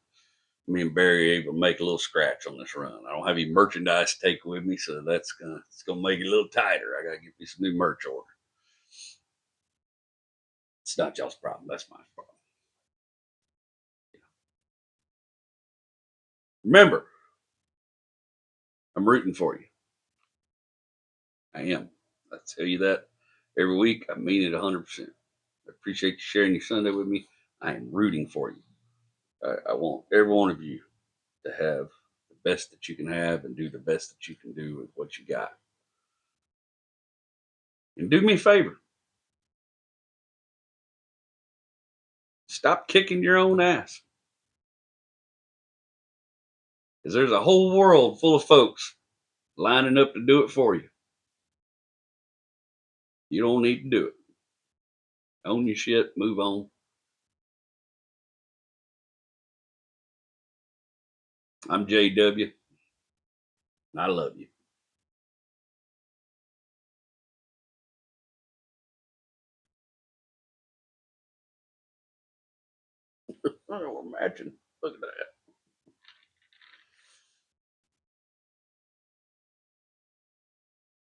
me and Barry are able to make a little scratch on this run. I don't have any merchandise to take with me, so it's gonna make it a little tighter. I gotta get me some new merch order. It's not y'all's problem. That's my problem. Remember, I'm rooting for you. I am. I tell you that every week. I mean it 100%. I appreciate you sharing your Sunday with me. I am rooting for you. I want every one of you to have the best that you can have and do the best that you can do with what you got. And do me a favor. Stop kicking your own ass. Because there's a whole world full of folks lining up to do it for you. You don't need to do it. Own your shit, move on. I'm JW, and I love you. Oh, imagine. Look at that.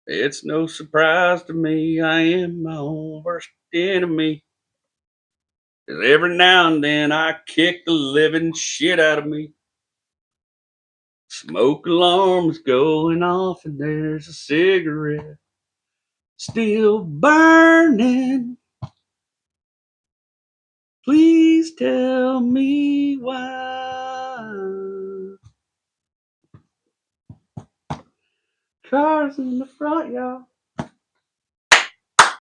It's no surprise to me I am my own worst enemy. 'Cause every now and then I kick the living shit out of me. Smoke alarms going off and there's a cigarette still burning. Please tell me why. Cars in the front yard.